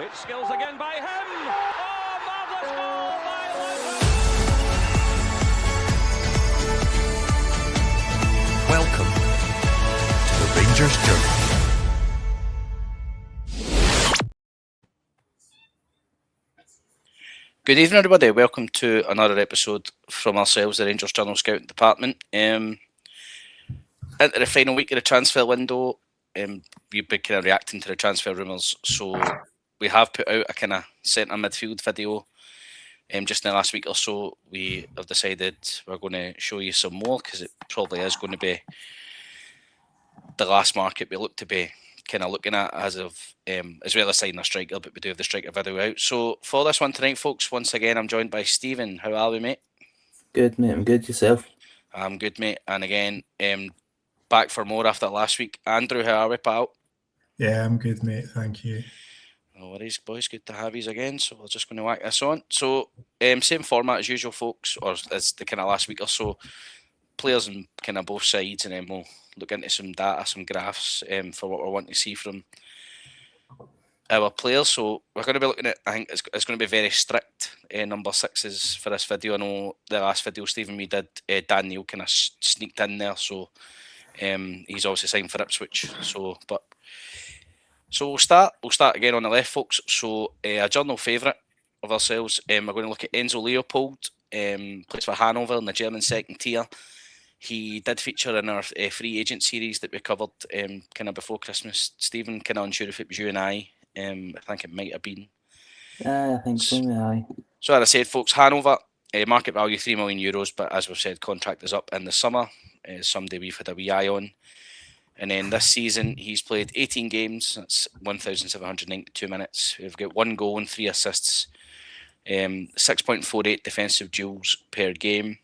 Great skills again by him. Oh, marvellous goal by Lewis. Welcome to the Rangers Journey. Good evening, everybody. Welcome to another episode from ourselves, the Rangers Journal Scouting Department. Into the final week of the transfer window, we've been kind of reacting to the transfer rumours. So we have put out a kind of centre midfield video. Just in the last week or so, we have decided we're going to show you some more because it probably is going to be the last market we look to be kind of looking at as well as signing a striker, but we do have the striker video out. So for this one tonight, folks, once again, I'm joined by Stephen. How are we, mate? Good, mate. I'm good. Yourself? I'm good, mate. And again, back for more after last week. Andrew, how are we, pal? Yeah, I'm good, mate. Thank you. No worries, boys. Good to have you again. So we're just going to whack this on. So same format as usual, folks, or as the kind of last week or so. Players on kind of both sides, and then we'll look into some data, some graphs for what we're wanting to see from our players. So we're going to be looking at, I think it's going to be very strict number sixes for this video. I know the last video, Stephen, we did, Dan Neil kind of sneaked in there. So he's obviously signed for Ipswich. So we'll start again on the left, folks. So a journal favourite of ourselves, we're going to look at Enzo Leopold, plays for Hanover in the German second tier. He did feature in our free agent series that we covered kind of before Christmas. Stephen, kind of unsure if it was you and I think it might have been. I think so, aye. So as I said, folks, Hanover, market value €3 million, but as we've said, contract is up in the summer. Somebody we've had a wee eye on. And then this season, he's played 18 games. That's 1,792 minutes. We've got 1 goal and 3 assists. 6.48 defensive duels per game.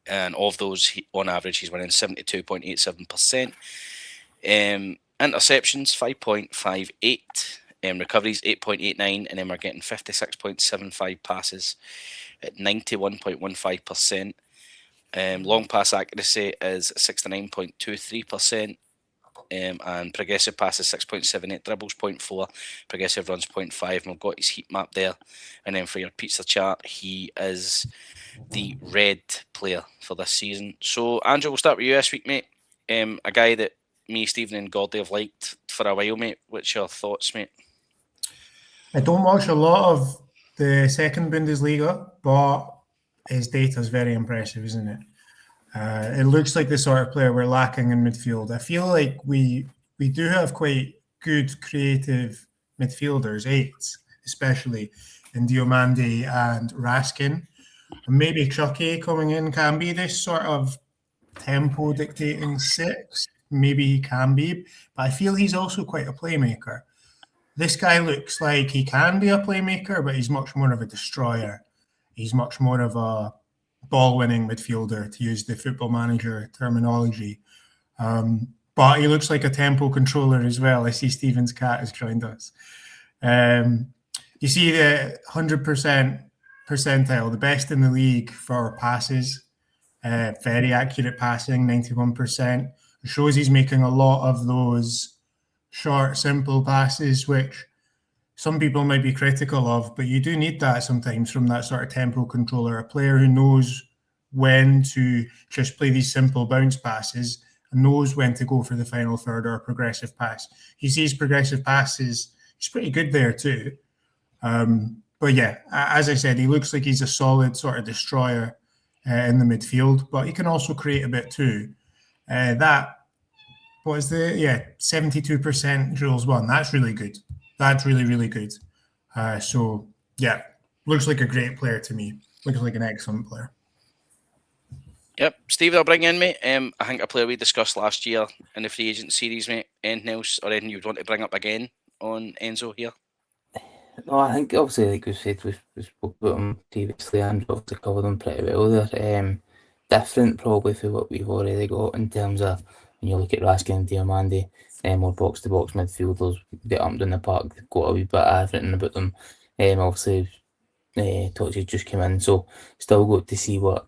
And of those, on average, he's winning 72.87%. Interceptions, 5.58. Recoveries, 8.89. And then we're getting 56.75 passes at 91.15%. Long pass accuracy is 69.23%. And progressive passes 6.78, dribbles 0.4, progressive runs 0.5, and we've got his heat map there. And then for your pizza chart, he is the red player for this season. So Andrew, we'll start with you this week, mate. A guy that me, Stephen and Gordy have liked for a while, mate. What's your thoughts, mate? I don't watch a lot of the second Bundesliga, but his data is very impressive, isn't it? It looks like the sort of player we're lacking in midfield. I feel like we do have quite good creative midfielders, eights, especially in Diomande and Raskin. And maybe Chucky coming in can be this sort of tempo dictating six. Maybe he can be, but I feel he's also quite a playmaker. This guy looks like he can be a playmaker, but he's much more of a destroyer. He's much more of a ball-winning midfielder, to use the Football Manager terminology. But he looks like a tempo controller as well. I see Stephen's cat has joined us. You see the 100% percentile, the best in the league for passes. Very accurate passing, 91%. It shows he's making a lot of those short, simple passes, which some people might be critical of, but you do need that sometimes from that sort of tempo controller, a player who knows when to just play these simple bounce passes and knows when to go for the final third or a progressive pass. He sees progressive passes. He's pretty good there too. But yeah, as I said, he looks like he's a solid sort of destroyer in the midfield, but he can also create a bit too. That was 72% Jules won. That's really good. That's really, really good. So, yeah, looks like a great player to me. Looks like an excellent player. Yep. Steve, I'll bring in, mate. I think a player we discussed last year in the free agent series, mate. Anything else or anything you'd want to bring up again on Enzo here? No, I think obviously, like we said, we spoke about him previously and obviously covered him pretty well there. Different probably for what we've already got in terms of when you look at Raskin and Diomande. More box-to-box midfielders get up in the park, they've got a wee bit of everything about them. Obviously, Tochi just came in, so still got to see what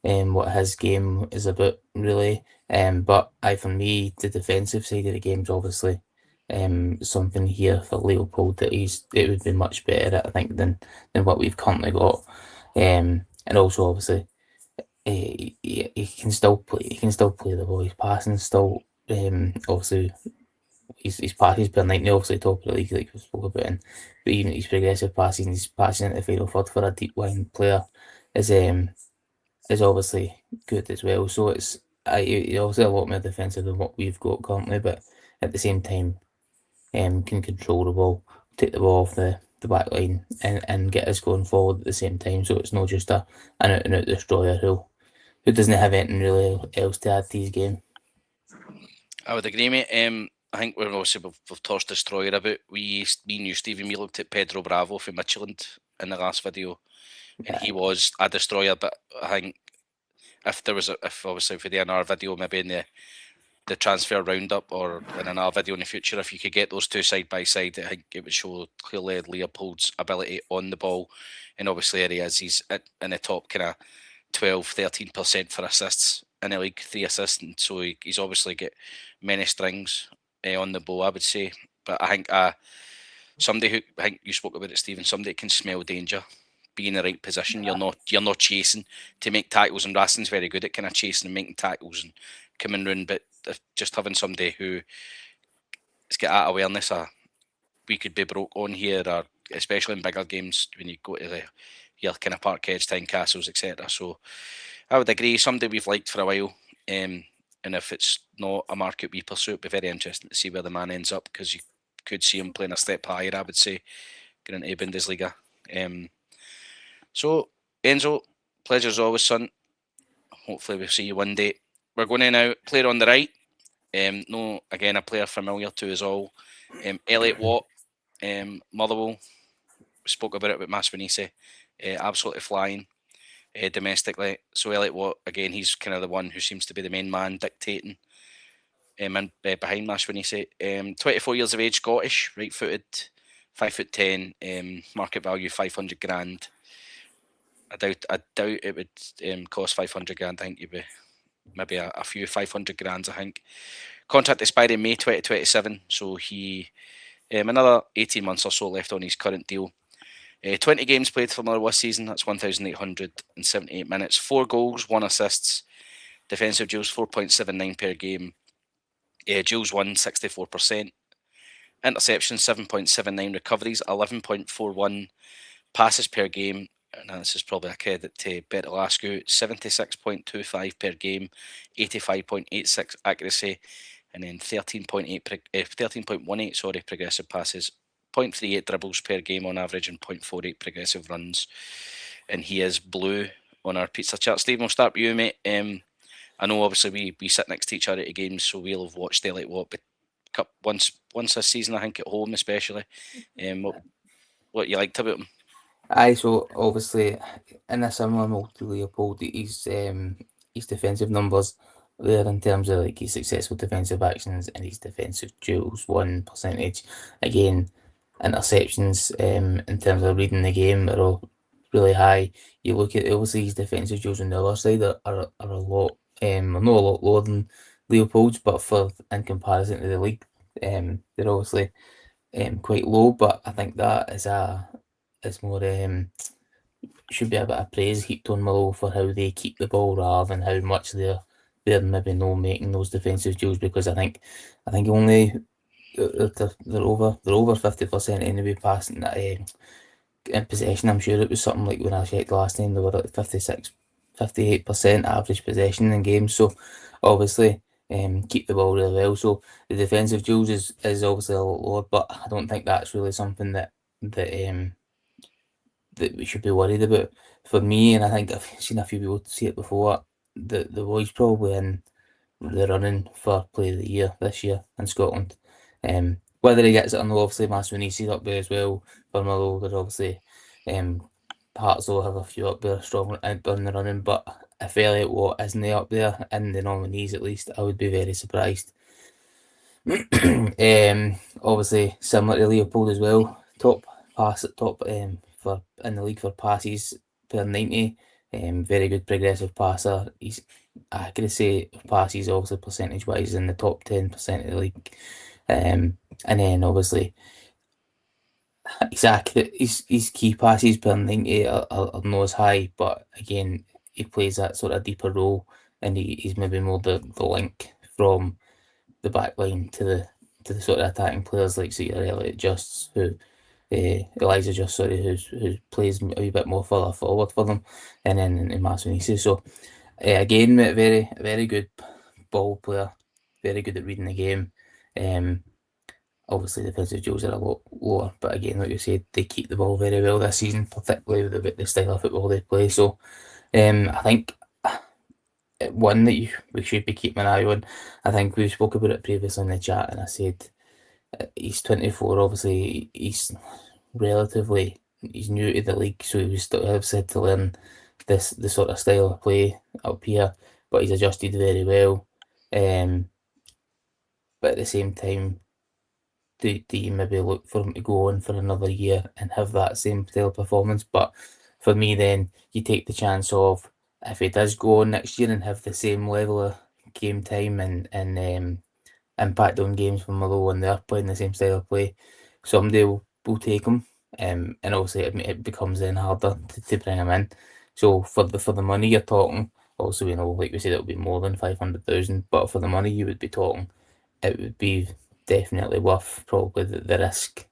his game is about, really. But for me, the defensive side of the game's obviously something here for Leopold that it would be much better at, I think, than what we've currently got. And also obviously he can still play. He can still play the ball. He's passing still. Obviously his passes per 90, obviously top of the league, like we spoke about, but even his progressive passes and his passing into the final third for a deep line player is obviously good as well. So it's he's obviously a lot more defensive than what we've got currently, but at the same time, can control the ball, take the ball off the back line, and get us going forward at the same time. So it's not just an out and out destroyer who doesn't have anything really else to add to his game. I would agree, mate. I think we've tossed Destroyer about. Me and you, Stevie, we looked at Pedro Bravo from Midtjylland in the last video, and he was a destroyer. But I think if we do another video, maybe in the transfer roundup or in another video in the future, if you could get those two side by side, I think it would show clearly Leopold's ability on the ball, and obviously he's in the top kind of 12-13% for assists in the league, 3 assists, and so he's obviously got many strings on the bow, I would say. But I think somebody who, I think you spoke about it, Stephen, somebody that can smell danger, be in the right position. You're not chasing to make tackles, and Raston's very good at kind of chasing and making tackles and coming round, but just having somebody who has got that awareness of we could be broke on here, or especially in bigger games when you go to your kind of Parkheads, Tynecastles, etc. So I would agree, somebody we've liked for a while, and if it's not a market we pursue, it'd be very interesting to see where the man ends up, because you could see him playing a step higher, I would say, getting into Bundesliga. So Enzo, pleasure as always, son. Hopefully we'll see you one day. We're going to now player on the right. No, again, a player familiar to us all. Elliot Watt, Motherwell. We spoke about it with Maswanise. Absolutely flying domestically. So Elliot Watt, again, he's kind of the one who seems to be the main man dictating and behind Maswanise. 24 years of age, Scottish, right-footed, 5'10", market value 500 grand. I doubt it would cost 500 grand. I think you'd be maybe a few 500 grands, I think. Contract expiring May 2027, so he another 18 months or so left on his current deal. 20 games played for Motherwell this season, that's 1,878 minutes. 4 goals, 1 assist. Defensive duels 4.79 per game. Duels won 64%. Interceptions 7.79. Recoveries 11.41. Passes per game, and this is probably a credit to Glasgow, 76.25 per game, 85.86 accuracy, and then 13.18 progressive passes, 0.38 dribbles per game on average, and 0.48 progressive runs. And he is blue on our pizza chart. Steve, we'll start with you, mate. I know obviously we sit next to each other at games, so we'll have watched Elliot Watt once this season, I think, at home especially. What you liked about him? Aye, so obviously in a similar mold to Leopold, his defensive numbers there in terms of like his successful defensive actions and his defensive duels won percentage. Again, interceptions in terms of reading the game are all really high. You look at obviously his defensive duels on the other side are a lot not a lot lower than Leopold's, but for in comparison to the league, they're obviously quite low. But I think that is more should be a bit of praise heaped on Motherwell for how they keep the ball rather than how much they're maybe not making those defensive duels, because I think only they're over 50% anyway passing that in possession. I'm sure it was something like when I checked last time they were at 58% average possession in games. So obviously keep the ball really well. So the defensive duels is obviously a lot lower, but I don't think that's really something that we should be worried about. For me, and I think I've seen a few people say it before, the boy's probably in the running for Player of the Year this year in Scotland. Whether he gets it or not, obviously Maswanisi's up there as well. For Motherwell, there's obviously Hearts will have a few up there strong in the running, but if Elliot Watt isn't up there in the nominees at least, I would be very surprised. Obviously similar to Leopold as well, top for in the league for passes per 90. Very good progressive passer. His accuracy of passes obviously percentage wise in the top 10% of the league. And then obviously his key passes per 90 are not as high, but again he plays that sort of deeper role, and he's maybe more the link from the back line to the sort of attacking players like say Elliot Just, who Elijah Just, sorry, who plays a wee bit more further forward for them, and then in Masonisi. So again, very good ball player, very good at reading the game. Obviously, defensive duels are a lot lower, but again, like you said, they keep the ball very well this season, particularly with the style of football they play. So, I think one that we should be keeping an eye on. I think we spoke about it previously in the chat, and I said he's 24. Obviously, he's new to the league, so he was still have said to learn the sort of style of play up here, but he's adjusted very well. But at the same time, do you maybe look for him to go on for another year and have that same style of performance? But for me, then you take the chance of if he does go on next year and have the same level of game time and impact on games from Malone and they're playing the same style of play, somebody will take him. And obviously it becomes then harder to bring him in. So for the money you're talking, also we know, like we said, it'll be more than 500,000. But for the money you would be talking, it would be definitely worth probably the risk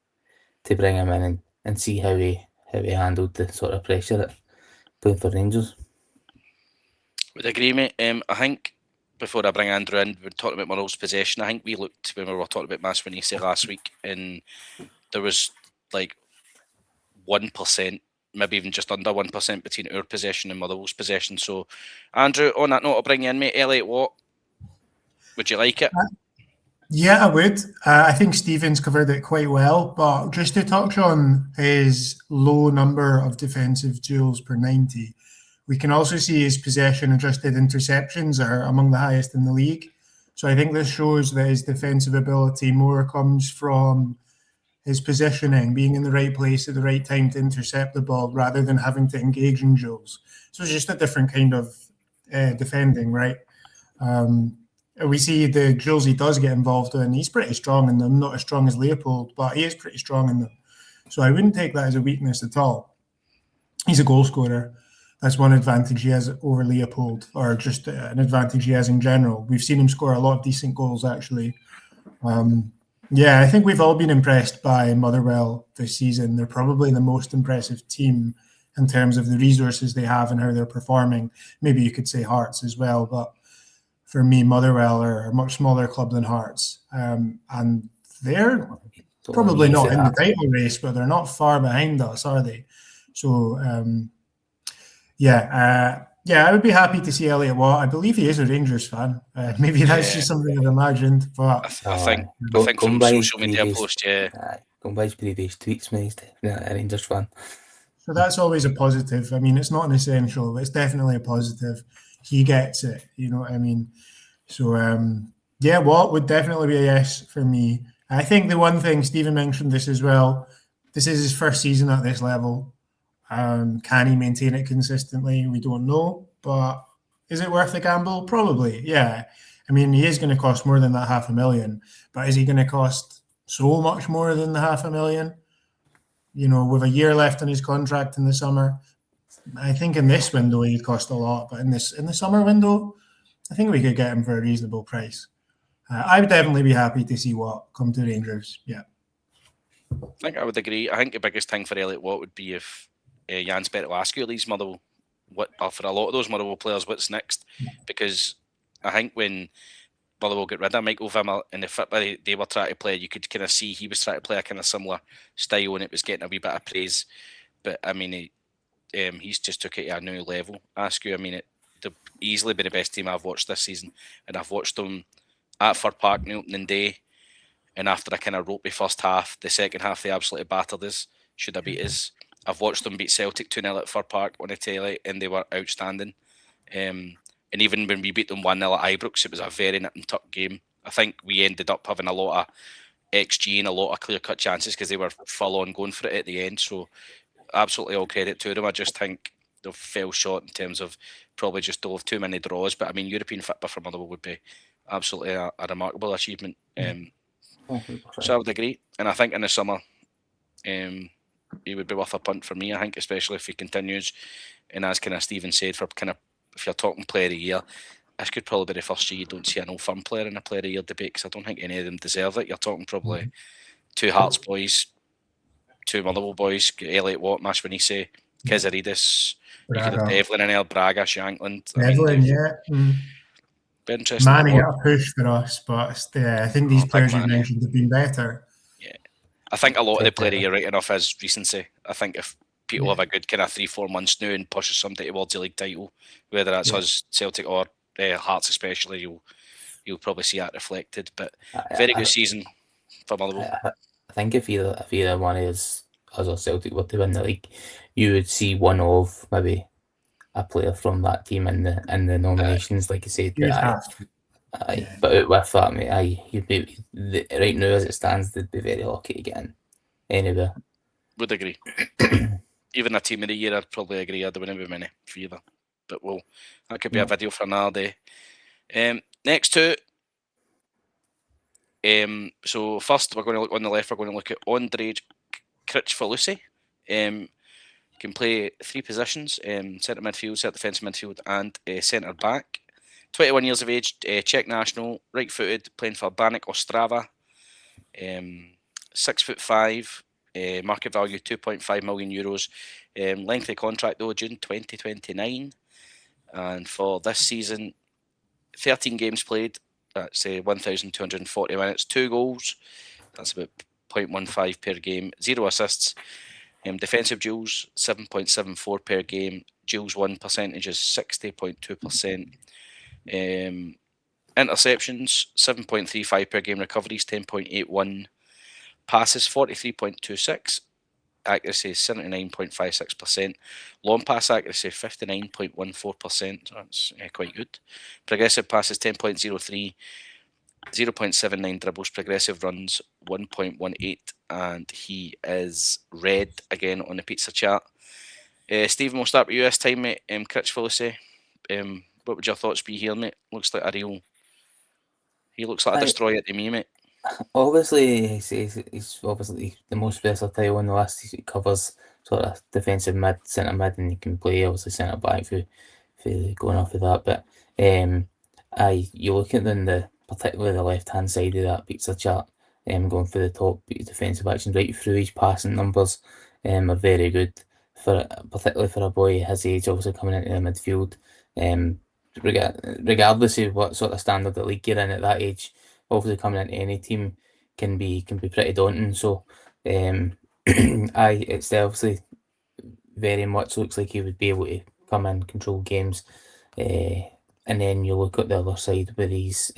to bring him in and see how he handled the sort of pressure at playing for Rangers. Would agree, mate. I think before I bring Andrew in, we were talking about Murrell's possession. I think we looked when we were talking about Maswanisi last week, and there was like 1%, maybe even just under 1% between our possession and Motherwell's possession. So, Andrew, on that note, I'll bring you in, mate. Elliot Watt, would you like it? Yeah, I would. I think Stephen's covered it quite well, but just to touch on his low number of defensive duels per 90, we can also see his possession adjusted interceptions are among the highest in the league. So I think this shows that his defensive ability more comes from his positioning, being in the right place at the right time to intercept the ball rather than having to engage in duels. So it's just a different kind of defending, right? We see the drills he does get involved in, he's pretty strong in them, not as strong as Leopold, but he is pretty strong in them. So I wouldn't take that as a weakness at all. He's a goal scorer. That's one advantage he has over Leopold, or just an advantage he has in general. We've seen him score a lot of decent goals, actually. Yeah, I think we've all been impressed by Motherwell this season. They're probably the most impressive team in terms of the resources they have and how they're performing. Maybe you could say Hearts as well, but for me, Motherwell are a much smaller club than Hearts. And they're probably not in the title race, but they're not far behind us, are they? So, I would be happy to see Elliot Watt. I believe he is a Rangers fan. Maybe that's just something I've imagined. But I think from social media post, going by his previous tweets, man, he's definitely a Rangers fan. So that's always a positive. I mean, it's not an essential, but it's definitely a positive. He gets it, you know what I mean? So, Watt would definitely be a yes for me. I think the one thing, Stephen mentioned this as well, this is his first season at this level. Can he maintain it consistently? We don't know, but is it worth the gamble? Probably, yeah. I mean, he is going to cost more than that 500,000, but is he going to cost so much more than the 500,000? You know, with a year left on his contract in the summer, I think in this window he'd cost a lot, but in the summer window, I think we could get him for a reasonable price. I would definitely be happy to see Watt come to Rangers. Yeah, I think I would agree. I think the biggest thing for Elliot Watt would be if Jans Bertolaskio leaves Motherwell. For a lot of those Motherwell players, what's next? Because I think when Motherwell get rid of Michael Wimmer and the football they were trying to play, you could kind of see he was trying to play a kind of similar style and it was getting a wee bit of praise. But I mean, he's just took it to a new level. Askew, I mean, they've easily been the best team I've watched this season, and I've watched them at Fir Park on the opening day, and after a kind of ropey first half, the second half they absolutely battered us. Should have beat us. I've watched them beat Celtic 2-0 at Fir Park on the telly, and they were outstanding. And even when we beat them 1-0 at Ibrox, it was a very nip and tuck game. I think we ended up having a lot of XG and a lot of clear-cut chances because they were full on going for it at the end. So absolutely all credit to them. I just think they fell short in terms of probably just don't have too many draws. But I mean, European football for Motherwell would be absolutely a remarkable achievement. So I would agree, and I think in the summer, he would be worth a punt for me. I think, especially if he continues, and as kind of Stephen said, for kind of if you're talking player of the year, this could probably be the first year you don't see an Old Firm player in a player of the year debate, because I don't think any of them deserve it. You're talking probably two Hearts boys, two Motherwell boys, Elliot Watt, Mashwanise, Kizaridis. You could have Braga. Devlin in there, Braga, Shankland. Devlin, yeah. Be interesting Manny to got watch. a push for us, but I think these players you Manny. mentioned have been better. Yeah, I think a lot of the player of the year right enough is recency. I think if people have a good kind of 3-4 months now and pushes somebody towards the league title, whether that's us, Celtic, or Hearts especially, you'll probably see that reflected. But very good season for Motherwell. I think if either one of us or Celtic were to win the league, you would see one of maybe a player from that team in the nominations, like you said. You'd But have to. but with that, mate, you'd be right now as it stands, they'd be very lucky to get in anywhere. Would agree. Even a team of the year, I'd probably agree. There wouldn't be many for either. But that could be a video for another day. Next two. So first, we're going to look on the left. We're going to look at Ondrej Kritchfalusi. Can play three positions: centre midfield, centre defensive midfield, and centre back. 21 years of age, Czech national, right-footed, playing for Banik Ostrava. 6'5", market value €2.5 million. Lengthy contract though, June 2029. And for this season, 13 games played. That's 1,240 minutes, 2 goals. That's about 0.15 per game. 0 assists. Defensive duels, 7.74 per game. Duels won percentage is 60.2%. Interceptions, 7.35 per game. Recoveries, 10.81. Passes, 43.26. Accuracy, 79.56%. Long pass accuracy, 59.14%. So that's quite good. Progressive passes, 10.03. 0.79 dribbles. Progressive runs, 1.18. And he is red again on the pizza chat. Stephen, we'll start with you this time, mate. Kritchfalusi, what would your thoughts be here, mate? Looks like he looks like a destroyer to me, mate. Obviously, he's obviously the most versatile on the list. He covers sort of defensive mid, centre mid, and he can play obviously centre back for going off of that. But you look at them, particularly the left hand side of that pizza chart, going for the top defensive actions right through. His passing numbers are very good particularly for a boy his age, obviously coming into the midfield. Regardless of what sort of standard of league you're in at that age, obviously coming into any team can be pretty daunting. So it's obviously very much looks like he would be able to come in, control games, and then you look at the other side where he's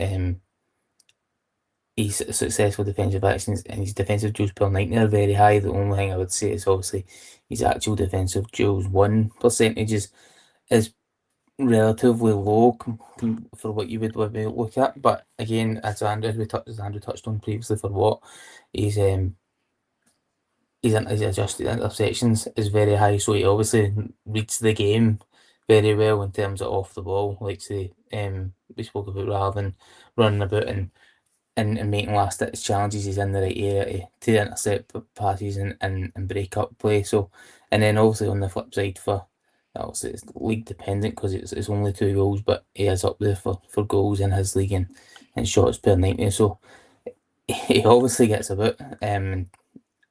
successful defensive actions and his defensive duels per 90 are very high. The only thing I would say is obviously his actual defensive duels won percentage is relatively low for what you would look at. But again, as Andrew touched on previously, for what his adjusted interceptions is very high, so he obviously reads the game very well in terms of off the ball, like say we spoke about, rather than running about and making last ditch challenges. He's in the right area to intercept passes and break up play. So, and then obviously on the flip side, for obviously it's league dependent because it's only 2 goals, but he is up there for goals in his league and shots per 90. So he obviously gets about, and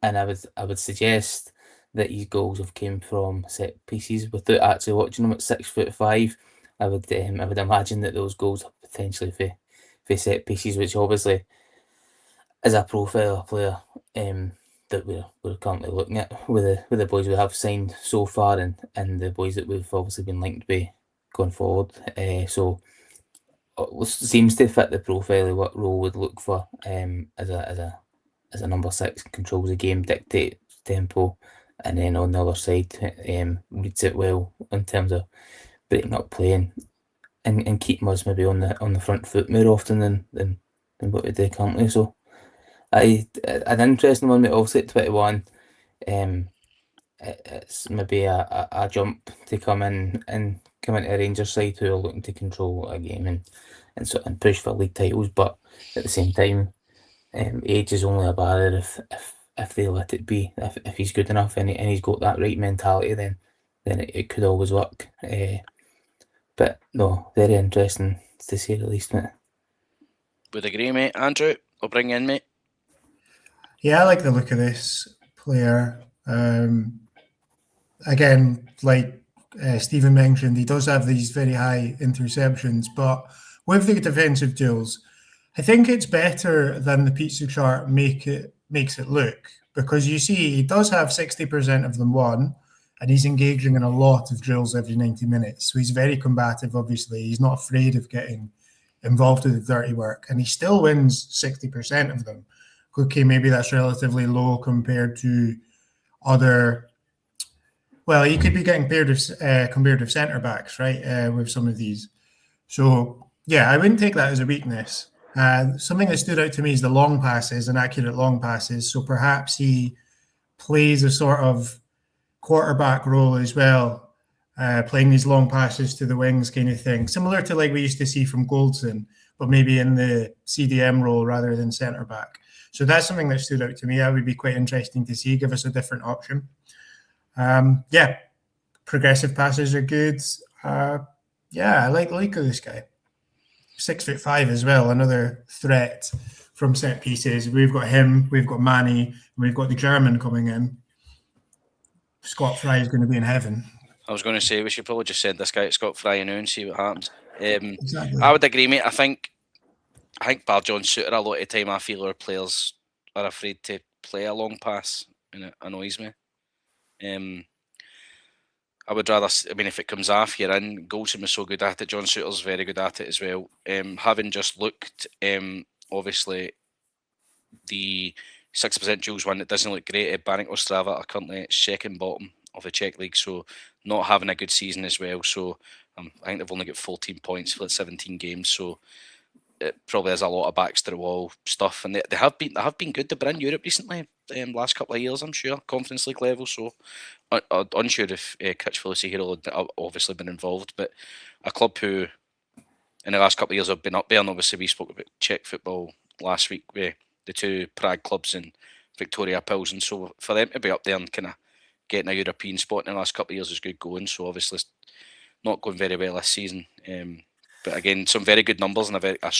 I would suggest that his goals have came from set pieces. Without actually watching him at 6'5", I would imagine that those goals are potentially for set pieces, which obviously is a profile of player that we're currently looking at with the boys we have signed so far and the boys that we've obviously been linked with going forward. So seems to fit the profile of what Rowe would look for as a number 6, controls the game, dictates tempo, and then on the other side reads it well in terms of breaking up play and keeping us maybe on the front foot more often than what we do currently. So an interesting one, obviously at 21. It's maybe a jump to come into a Rangers side who are looking to control a game and push for league titles, but at the same time, age is only a barrier if they let it be. If he's good enough and he's got that right mentality, then it could always work. But no, very interesting to say the least, mate. Would agree, mate. Andrew, I'll bring you in, mate. Yeah, I like the look of this player. Again, like Stephen mentioned, he does have these very high interceptions, but with the defensive duels, I think it's better than the pizza chart makes it look, because you see he does have 60% of them won, and he's engaging in a lot of drills every 90 minutes. So he's very combative, obviously. He's not afraid of getting involved with the dirty work, and he still wins 60% of them. Okay, maybe that's relatively low compared to other. Well, he could be getting comparative centre backs, right, with some of these. So, yeah, I wouldn't take that as a weakness. Something that stood out to me is the long passes and accurate long passes. So perhaps he plays a sort of quarterback role as well, playing these long passes to the wings kind of thing, similar to like we used to see from Goldson, but maybe in the CDM role rather than centre back. So that's something that stood out to me. That would be quite interesting to see, give us a different option. Yeah, progressive passes are good. Yeah, I like the look of this guy. 6'5" as well, another threat from set pieces. We've got him, we've got Manny, and we've got the German coming in. Scott Fry is going to be in heaven. I was going to say we should probably just send this guy to Scott Fry now and see what happens. Exactly. I would agree, mate. I think bar John Suter, a lot of the time I feel our players are afraid to play a long pass, and it annoys me. I would rather, I mean, if it comes off, you're in. Goldson was so good at it. John Suter's very good at it as well. Having just looked, obviously, the 6% duels one, it doesn't look great. Barrington Ostrava are currently second bottom of the Czech League, so not having a good season as well. So I think they've only got 14 points for 17 games. So it probably has a lot of backs to the wall stuff, and they have been good. They've been in Europe recently, last couple of years, I'm sure, Conference League level. So unsure if Critchfield Hero had obviously been involved, but a club who in the last couple of years have been up there. And obviously we spoke about Czech football last week with the two Prague clubs and Victoria Pils, and so for them to be up there and kind of getting a European spot in the last couple of years is good going. So obviously it's not going very well this season. But again, some very good numbers and a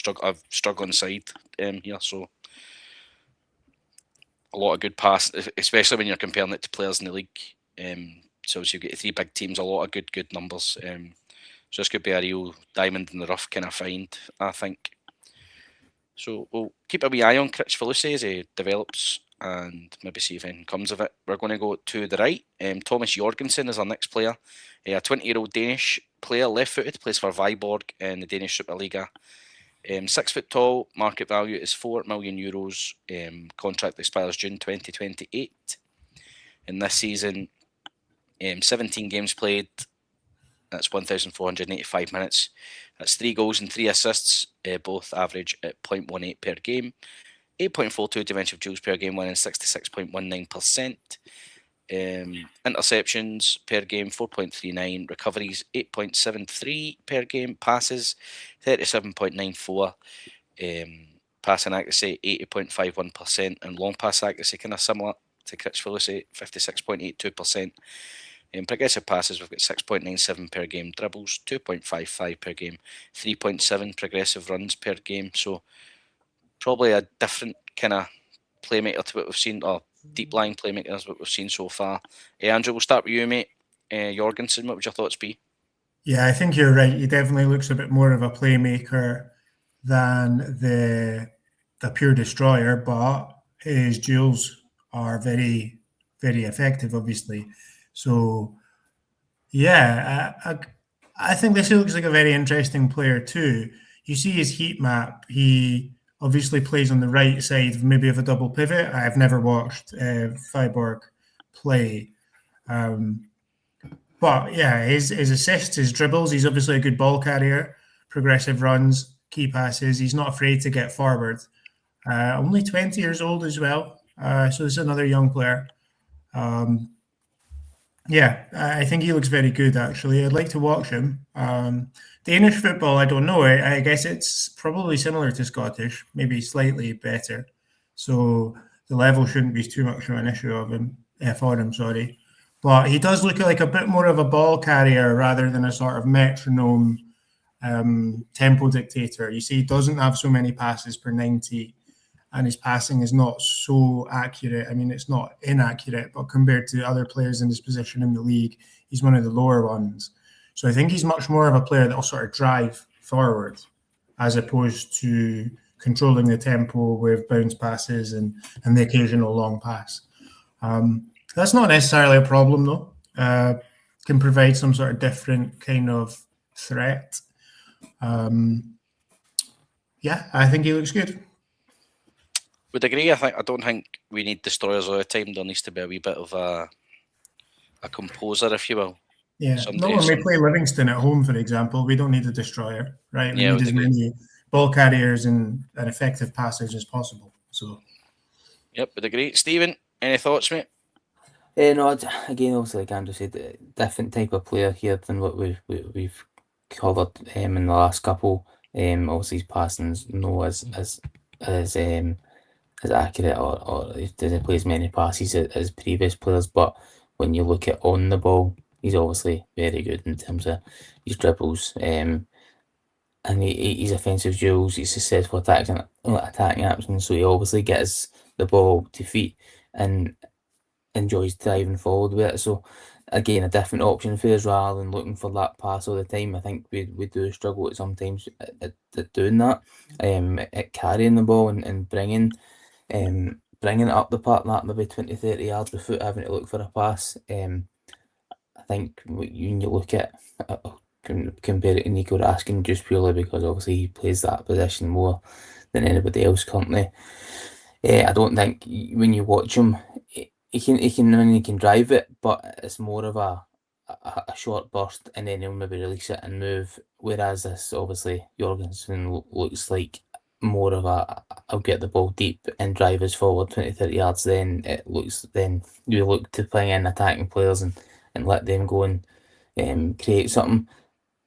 struggling side here. So a lot of good pass, especially when you're comparing it to players in the league. So you get three big teams, a lot of good numbers. So this could be a real diamond in the rough kind of find, I think. So we'll keep a wee eye on Critchfield as he develops and maybe see if anything comes of it. We're going to go to the right. Thomas Jorgensen is our next player. A 20-year-old Danish player, left-footed, plays for Viborg in the Danish Superliga. 6 foot tall, market value is €4 million. Contract expires June 2028. In this season, 17 games played. That's 1,485 minutes. That's 3 goals and 3 assists, both average at 0.18 per game. 8.42 defensive duels per game, winning 66.19%. Interceptions per game 4.39, recoveries 8.73 per game, passes 37.94, passing accuracy 80.51%, and long pass accuracy kind of similar to Critchfield, 56.82%. Progressive passes, we've got 6.97 per game, dribbles 2.55 per game, 3.7 progressive runs per game. So probably a different kind of playmaker to what we've seen, or deep lying playmaker is what we've seen so far. Andrew, we'll start with you, mate. Jorgensen, what would your thoughts be? Yeah, I think you're right. He definitely looks a bit more of a playmaker than the pure destroyer, but his duels are very, very effective, obviously. So, yeah, I think this looks like a very interesting player too. You see his heat map. He obviously plays on the right side, maybe of a double pivot. I've never watched Viborg play. But yeah, his assists, his dribbles, he's obviously a good ball carrier, progressive runs, key passes. He's not afraid to get forward. Only 20 years old as well. So this is another young player. Yeah, I think he looks very good, actually. I'd like to watch him. Danish football, I don't know. I guess it's probably similar to Scottish, maybe slightly better. So the level shouldn't be too much of an issue for him. Sorry, but he does look like a bit more of a ball carrier rather than a sort of metronome tempo dictator. You see, he doesn't have so many passes per 90, and his passing is not so accurate. I mean, it's not inaccurate, but compared to other players in his position in the league, he's one of the lower ones. So I think he's much more of a player that will sort of drive forward as opposed to controlling the tempo with bounce passes and the occasional long pass. That's not necessarily a problem, though. Can provide some sort of different kind of threat. Yeah, I think he looks good. Would agree. I don't think we need destroyers all the time. There needs to be a wee bit of a composer, if you will. Yeah, not when we play Livingston at home, for example. We don't need a destroyer, right? We need as many ball carriers and effective passers as possible. So, yep, would agree. Stephen, any thoughts, mate? No, again, also like Andrew said, different type of player here than what we've covered in the last couple. Obviously, his passing's no as accurate or he doesn't play as many passes as previous players. But when you look at on the ball, he's obviously very good in terms of his dribbles. And his offensive duels, he's successful attacking actions. So he obviously gets the ball to feet and enjoys driving forward with it. So again, a different option for us rather than looking for that pass all the time. I think we do struggle at sometimes at doing that, at carrying the ball and bringing it up the park, that maybe 20-30 yards without having to look for a pass. I think when you look at compare it to Nico Raskin just purely because obviously he plays that position more than anybody else currently. I don't think when you watch him, he can drive it, but it's more of a short burst and then he'll maybe release it and move. Whereas this obviously Jorgensen looks like more of a I'll get the ball deep and drive us forward 20-30 yards. Then you look to bring in attacking players and let them go and create something.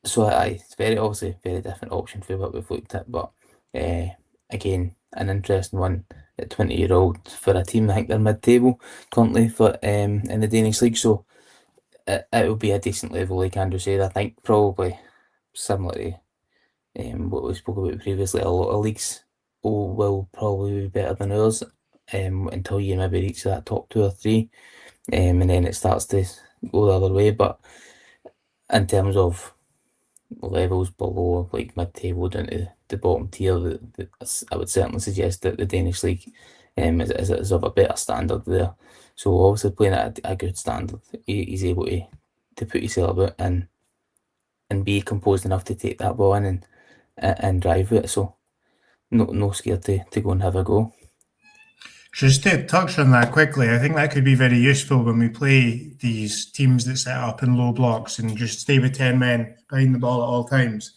So it's obviously very different option for what we've looked at, but again, an interesting one at 20-year-old for a team. I think they're mid-table currently for in the Danish league, so it will be a decent level, like Andrew said. I think probably similar to what we spoke about previously. A lot of leagues will probably be better than ours until you maybe reach that top 2 or 3, and then it starts to go the other way. But in terms of levels below, like mid-table down to the bottom tier, I would certainly suggest that the Danish league is of a better standard there. So obviously playing at a good standard, he's able to put himself out and be composed enough to take that ball in and drive it. So no scared to go and have a go. Just to touch on that quickly, I think that could be very useful when we play these teams that set up in low blocks and just stay with 10 men behind the ball at all times.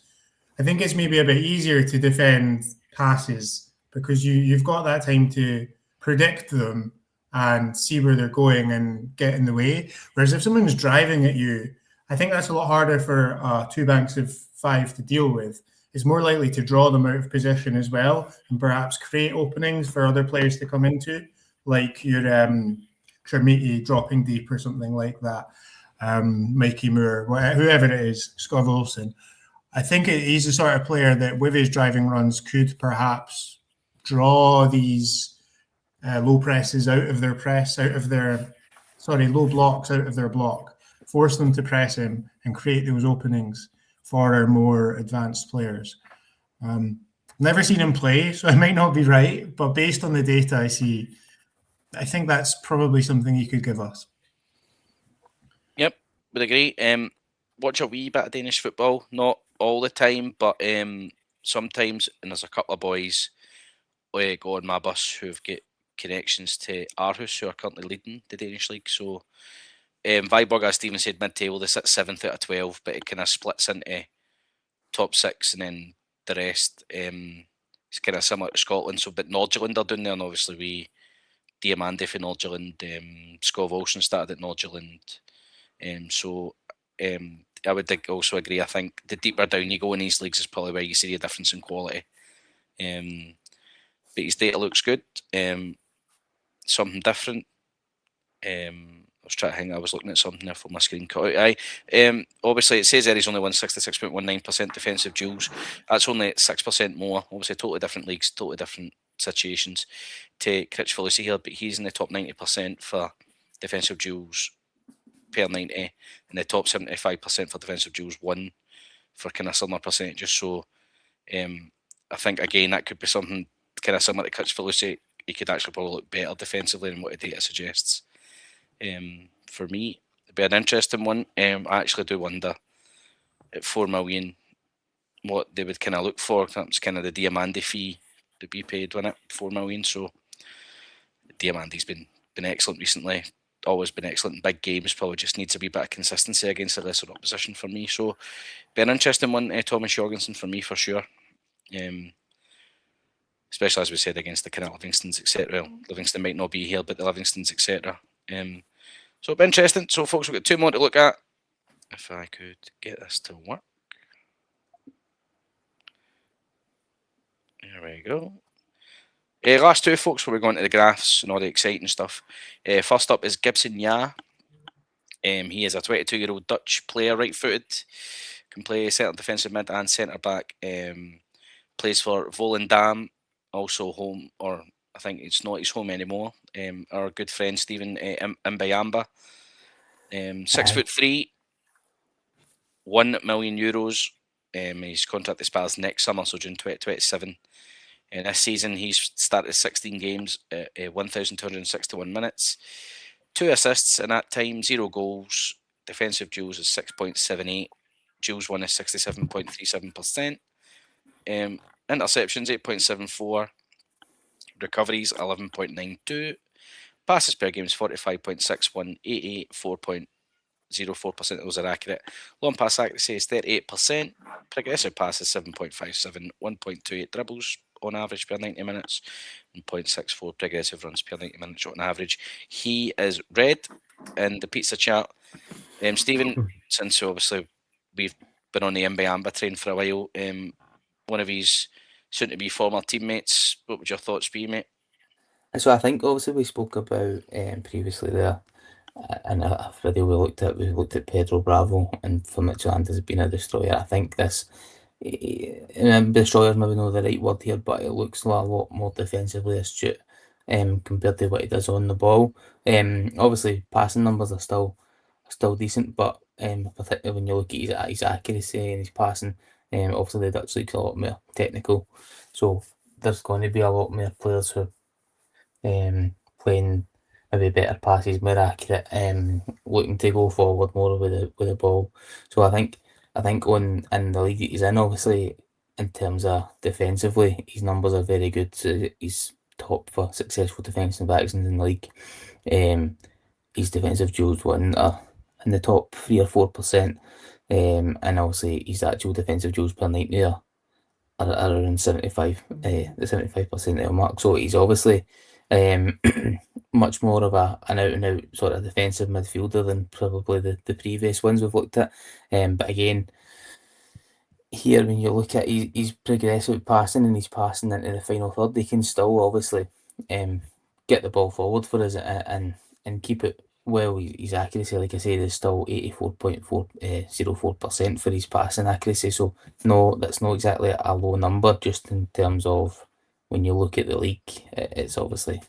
I think it's maybe a bit easier to defend passes because you've got that time to predict them and see where they're going and get in the way. Whereas if someone's driving at you, I think that's a lot harder for 2 banks of 5 to deal with. It's more likely to draw them out of position as well and perhaps create openings for other players to come into, like your Trimiti dropping deep or something like that, Mikey Moore, whoever it is, Scott Olsen. I think he's the sort of player that with his driving runs could perhaps draw these low presses out of their press, low blocks out of their block, force them to press him and create those openings for our more advanced players. Never seen him play, so I might not be right, but based on the data I see, I think that's probably something he could give us. Yep, would agree. Watch a wee bit of Danish football, not all the time, but sometimes, and there's a couple of boys go on my bus who've got connections to Aarhus, who are currently leading the Danish league. So Viborg, as Stephen said, mid-table, they sit 7th out of 12, but it kind of splits into top 6 and then the rest. It's kind of similar to Scotland. So, but Nordsjælland are down there, and obviously we Diamande for Nordsjælland, Skov Olsen started at Nordsjælland. I would also agree. I think the deeper down you go in these leagues is probably where you see a difference in quality. but his data looks good. Something different. I was trying to think. I was looking at something there for my screen cut out. Obviously, it says there he's only won 66.19% defensive duels. That's only 6% more. Obviously, totally different leagues, totally different situations to Critch Felicity here, but he's in the top 90% for defensive duels per 90, and the top 75% for defensive duels won for kind of similar percentages. So I think again that could be something kind of similar to Critch Felicity. He could actually probably look better defensively than what the data suggests. For me, it'd be an interesting one. I actually do wonder at 4 million what they would kind of look for. That's kind of the Diamandi fee to be paid, wasn't it? 4 million. So Diamandi's been excellent recently. Always been excellent in big games. Probably just needs a wee bit of consistency against a lesser opposition for me. So be an interesting one. Thomas Jorgensen for me for sure. Especially as we said against the kind of Livingstons, etc. Well, Livingston might not be here, but the Livingstons, etc. So it'll be interesting. So folks, we've got 2 more to look at. If I could get this to work. There we go. Last 2, folks, where we're going to the graphs and all the exciting stuff. First up is Gibson Ya. He is a 22-year-old Dutch player, right-footed. Can play centre defensive mid and centre back. Plays for Volendam, also home, or I think it's not his home anymore. Our good friend Stephen Mbayamba. 6'3", €1 million. His contract expires next summer, so June 2027. And this season, he's started 16 games, 1,261 minutes, 2 assists in that time, 0 goals. Defensive duels is 6.78. Duels won is 67.37%. Interceptions 8.74. Recoveries 11.92. Passes per game is 45.61. 4.04% of those are accurate. Long pass accuracy is 38%. Progressive passes 7.57. 1.28 dribbles on average per 90 minutes. And 0.64 progressive runs per 90 minutes on average. He is red in the pizza chat. Stephen, since obviously we've been on the Mbayamba train for a while, one of his soon-to-be former teammates, what would your thoughts be, mate? So I think obviously we spoke about previously there, in a video we looked at Pedro Bravo, and for Midtjylland has been a destroyer. I think this destroyer is maybe not the right word here, but it looks a lot more defensively astute compared to what he does on the ball. Obviously passing numbers are still decent, but particularly when you look at his accuracy and his passing, obviously the Dutch league's a lot more technical, so there's going to be a lot more players who playing maybe better passes, more accurate, looking to go forward more with the ball. So I think in the league that he's in, obviously in terms of defensively, his numbers are very good. So he's top for successful defensive actions in the league. His defensive duels won in the top 3 or 4%, and obviously his actual defensive duels per 90 are around 75, the 75% mark. So he's obviously much more of an out-and-out sort of defensive midfielder than probably the previous ones we've looked at. But again, here when you look at his progressive passing and his passing into the final third, he can still obviously get the ball forward for us and keep it well. His accuracy, like I said, is still 84.04% for his passing accuracy. So no, that's not exactly a low number, just in terms of when you look at the league. It's obviously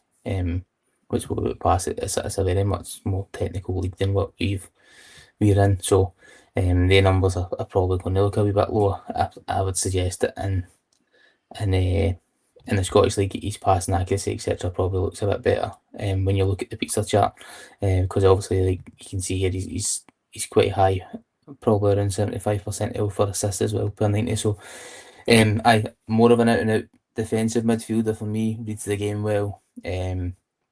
which will pass it. It's a very much more technical league than what we're in. So the numbers are probably going to look a wee bit lower. I would suggest it in the Scottish League, his passing accuracy, etc., probably looks a bit better when you look at the pizza chart, because obviously, like you can see here, he's quite high, probably around 75% for assists as well per 90. So, more of an out-and-out defensive midfielder for me, reads the game well,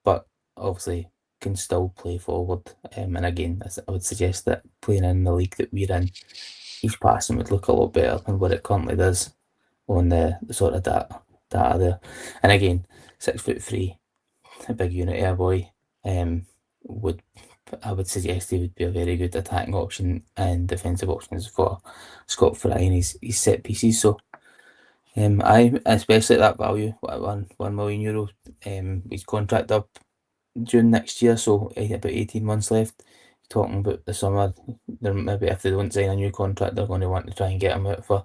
but obviously can still play forward. And again, I would suggest that playing in the league that we're in, his passing would look a lot better than what it currently does on the sort of data there. And again, 6'3", a big unit here, boy. I would suggest he would be a very good attacking option and defensive options for Scott Fry and his set pieces. So I especially at that value, what, €1 million. His contract up June next year, so about 18 months left. Talking about the summer, they're maybe if they don't sign a new contract, they're going to want to try and get him out for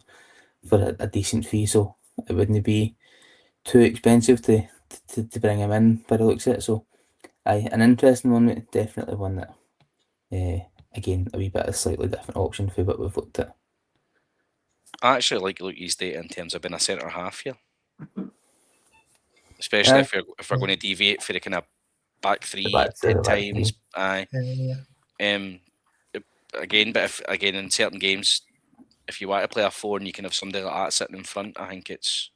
a decent fee. So it wouldn't be too expensive to bring him in by the looks of it. So an interesting one, mate. Definitely one that again a wee bit of a slightly different option for what we've looked at. I actually like Luki's data in terms of being a centre half here, especially if we're going to deviate for the kind of back three at times. Aye. Again, but if in certain games, if you want to play a 4 and you can have somebody like that sitting in front, I think it's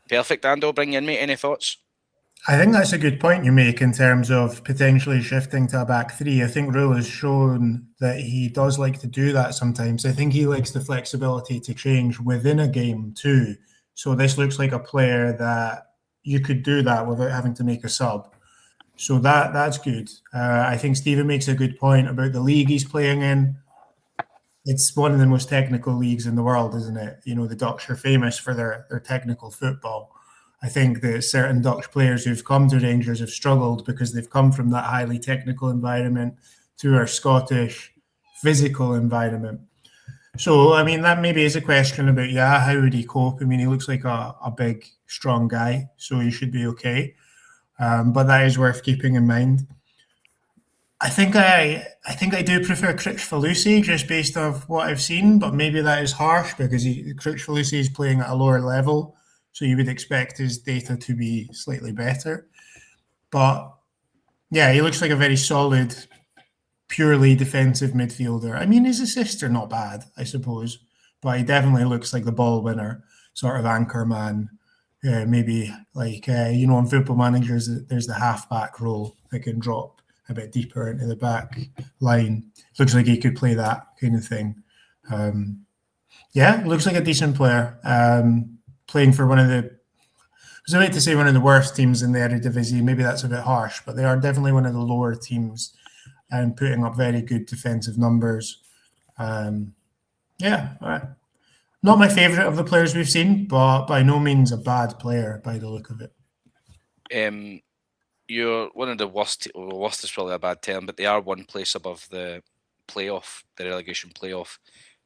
perfect. Ando, bring you in, mate. Any thoughts? I think that's a good point you make in terms of potentially shifting to a back three. I think Rule has shown that he does like to do that sometimes. I think he likes the flexibility to change within a game too. So this looks like a player that you could do that without having to make a sub. So that's good. I think Stephen makes a good point about the league he's playing in. It's one of the most technical leagues in the world, isn't it? You know, the Dutch are famous for their technical football. I think that certain Dutch players who've come to Rangers have struggled because they've come from that highly technical environment to our Scottish physical environment. So, I mean, that maybe is a question about, how would he cope? I mean, he looks like a big, strong guy, so he should be okay. But that is worth keeping in mind. I think I do prefer Kricfalusi just based off what I've seen, but maybe that is harsh because Kricfalusi is playing at a lower level. So you would expect his data to be slightly better. But yeah, he looks like a very solid, purely defensive midfielder. I mean, his assists are not bad, I suppose, but he definitely looks like the ball winner, sort of anchor man. Maybe like, in Football Managers, there's the half-back role that can drop a bit deeper into the back line. Looks like he could play that kind of thing. Looks like a decent player. Playing for one of the worst teams in the Eredivisie. Maybe that's a bit harsh, but they are definitely one of the lower teams and putting up very good defensive numbers. Not my favourite of the players we've seen, but by no means a bad player by the look of it. You're one of the worst. Well, worst is probably a bad term, but they are one place above the playoff, the relegation playoff.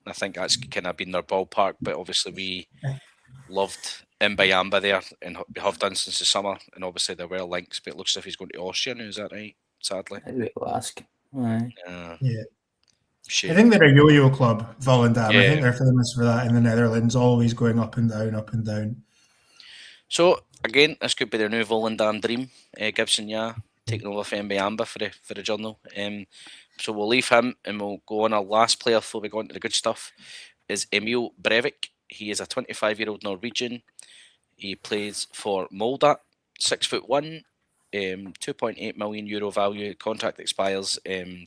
And I think that's kind of been their ballpark. But obviously, we loved Mbayamba there and we have done since the summer. And obviously, there were links, but it looks as if he's going to Austria now. Is that right? Sadly. We'll ask. Right. Shame. I think they're a yo-yo club, Volendam. I think they're famous for that in the Netherlands, always going up and down, up and down. So again, this could be their new Volendam dream. Gibson, taking over for Mbayamba for the journal. So we'll leave him and we'll go on our last player before we go into the good stuff. Is Emil Breivik. He is a 25-year-old Norwegian. He plays for Molde, 6'1", €2.8 million value. Contract expires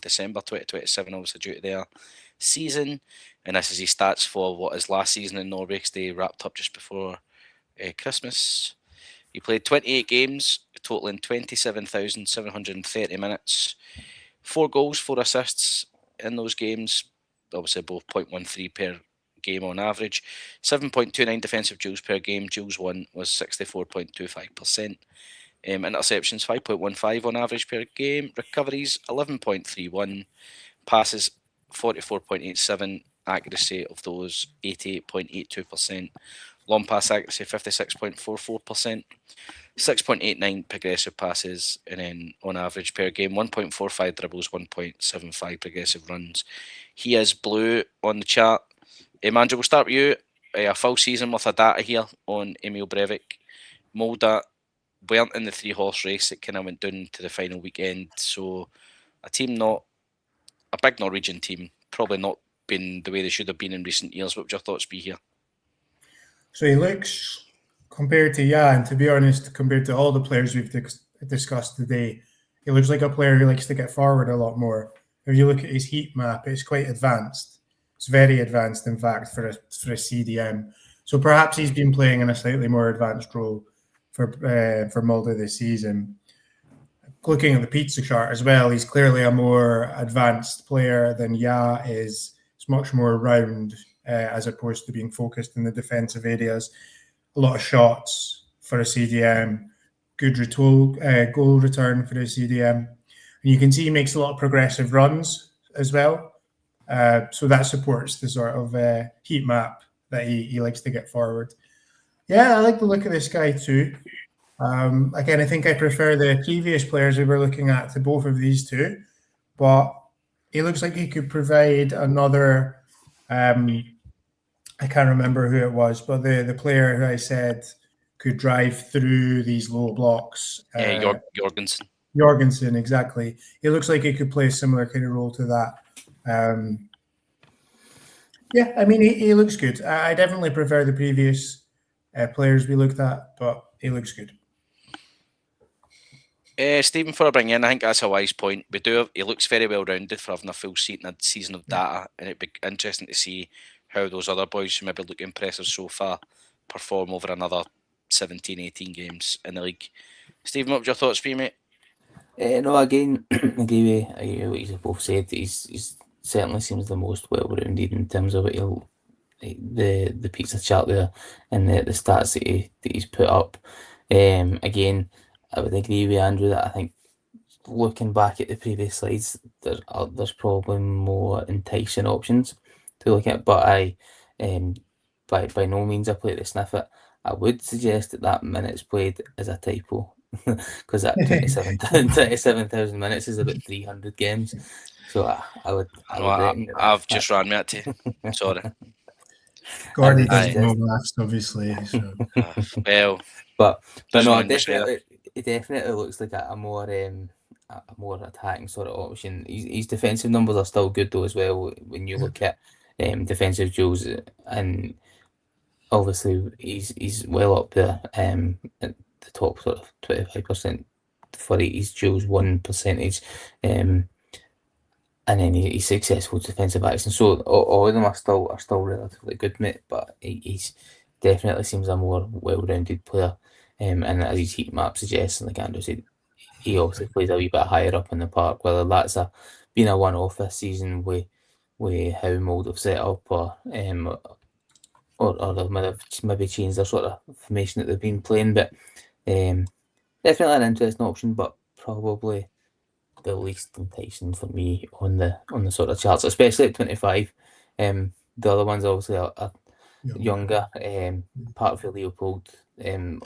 December 2027, obviously due to their season. And this is his stats for what is last season in Norway, because they wrapped up just before Christmas. He played 28 games, totaling 27,730 minutes. 4 goals, 4 assists in those games. Obviously, both 0.13 per game on average. 7.29 defensive duels per game. Duels won was 64.25%. Interceptions 5.15 on average per game. Recoveries 11.31. Passes 44.87. Accuracy of those 88.82%. Long pass accuracy 56.44%. 6.89 progressive passes, and then on average per game 1.45 dribbles, 1.75 progressive runs. He is blue on the chart. Mandra, we'll start with you. A full season worth of data here on Emil Breivik. Molde weren't in the 3-horse race. It kind of went down to the final weekend. So a big Norwegian team, probably not been the way they should have been in recent years. What would your thoughts be here? So he looks, compared to and to be honest, compared to all the players we've discussed today, he looks like a player who likes to get forward a lot more. If you look at his heat map, it's quite advanced. It's very advanced, in fact, for a CDM. So perhaps he's been playing in a slightly more advanced role for Molde this season. Looking at the pizza chart as well, he's clearly a more advanced player than is. It's much more round, as opposed to being focused in the defensive areas. a lot of shots for a CDM, good goal return for a CDM. And you can see he makes a lot of progressive runs as well. So that supports the sort of heat map that he likes to get forward. Yeah, I like the look of this guy too. Again, I think I prefer the previous players we were looking at to both of these two, but he looks like he could provide another. I can't remember who it was, but the player who I said could drive through these low blocks. Jorgensen. Jorgensen, exactly. He looks like he could play a similar kind of role to that. Yeah, I mean, he looks good. I definitely prefer the previous players we looked at, but he looks good. Stephen, for a bring in, I think that's a wise point. He looks very well rounded for having a full season of data, and it'd be interesting to see how those other boys who maybe look impressive so far perform over another 17, 18 games in the league. Stephen, what would your thoughts be, mate? No, again, I agree with what you both said. He's certainly seems the most well-rounded in terms of what the pizza chart there and the stats that he's put up. Again, I would agree with Andrew that I think looking back at the previous slides, there's probably more enticing options to look at. But by no means I play to sniff it. I would suggest that minutes played is a typo because that 27,000 minutes is about 300 games. So I would reckon I've just ran me at to. Sorry. Gordy doesn't know maths, obviously. So. Well, but no, it definitely looks like a more attacking sort of option. His defensive numbers are still good though as well. When you look at defensive duels, and obviously he's well up there at the top sort of 25% for his duels won percentage, and then he's successful defensive action. So all of them are still relatively good, mate. But he's definitely seems a more well-rounded player, and as his heat map suggests, and like Andrew said, he obviously plays a wee bit higher up in the park. Whether that's been a one-off this season with how Mould have set up, or they might have maybe changed their sort of formation that they've been playing. But definitely an interesting option, but probably the least enticing for me on the sort of charts, especially at 25. The other ones obviously are younger. Part of Leopold, and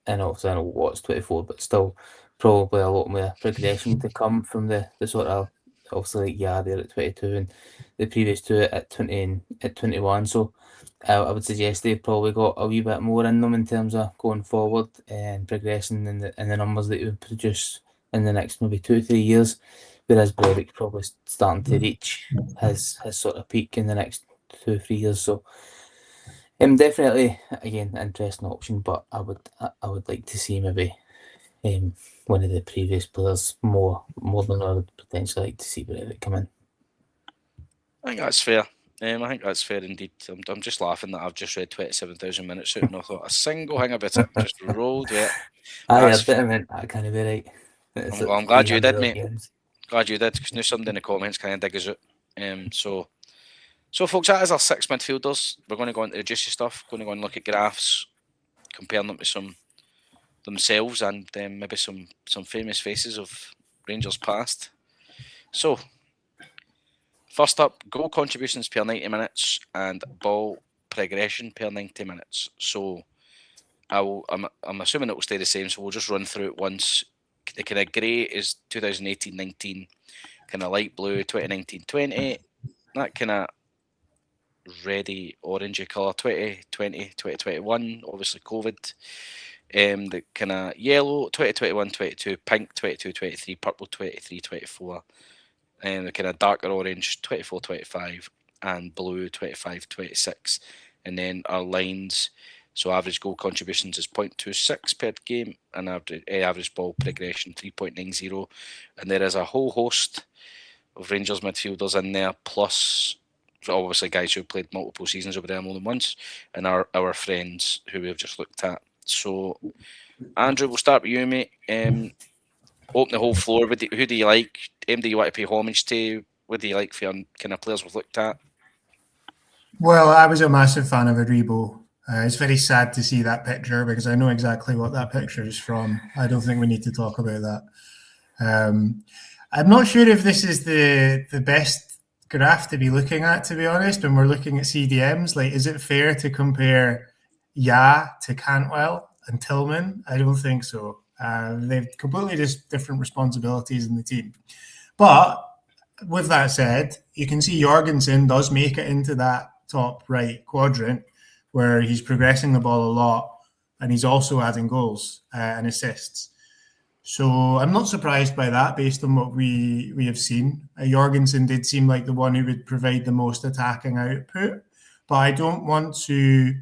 obviously I know Watt's 24, but still probably a lot more progression to come from the sort of obviously like there at 22 and the previous two at 20 and at 21. So I would suggest they've probably got a wee bit more in them in terms of going forward and progressing in the numbers that you would produce in the next maybe 2-3 years, whereas Breivik probably starting to reach his sort of peak in the next 2-3 years. So definitely again interesting option, but I would like to see maybe one of the previous players more than I would potentially like to see Breivik come in. I think that's fair. I think that's fair indeed. I'm just laughing that I've just read 27,000 minutes out and I thought a single thing about it. Just rolled with it. I meant that can't be right. I'm glad you did, mate. Glad you did, because now somebody in the comments kind of dig us out. So folks, that is our 6 midfielders. We're going to go into the juicy stuff. Going to go and look at graphs, comparing them to some themselves and maybe some famous faces of Rangers past. So first up, goal contributions per 90 minutes and ball progression per 90 minutes. So I'm assuming it will stay the same, so we'll just run through it once. The kind of grey is 2018-19, kind of light blue 2019-20, that kind of reddy orangey colour 2020-2021, obviously COVID. The kind of yellow 2021-22, pink 22-23, purple 23-24, and the kind of darker orange 24-25, and blue 25-26. And then our lines, so average goal contributions is 0.26 per game, and average ball progression 3.90. And there is a whole host of Rangers midfielders in there, plus obviously guys who played multiple seasons over there more than once, and our friends who we've just looked at. So Andrew, we'll start with you, mate. Open the whole floor. Who do you like? Do you want to pay homage to? What do you like for your kind of players we've looked at? Well, I was a massive fan of Aribo It's very sad to see that picture because I know exactly what that picture is from. I don't think we need to talk about that. I'm not sure if this is the best graph to be looking at, to be honest, when we're looking at CDMs. Like, is it fair to compare to Cantwell and Tillman? I don't think so. They've completely just different responsibilities in the team. But with that said, you can see Jorgensen does make it into that top right quadrant where he's progressing the ball a lot and he's also adding goals and assists. So I'm not surprised by that based on what we have seen. Jorgensen did seem like the one who would provide the most attacking output, but I don't want to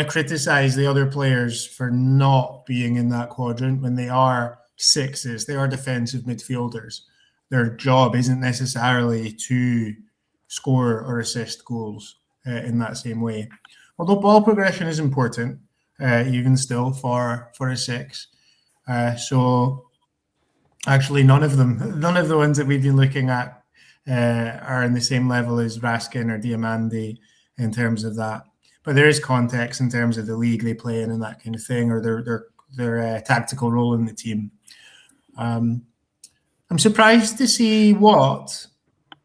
criticize the other players for not being in that quadrant when they are sixes. They are defensive midfielders. Their job isn't necessarily to score or assist goals in that same way. Although ball progression is important, even still for a six. So actually, none of the ones that we've been looking at are in the same level as Raskin or Diamandi in terms of that. But there is context in terms of the league they play in and that kind of thing, or their tactical role in the team. I'm surprised to see Watt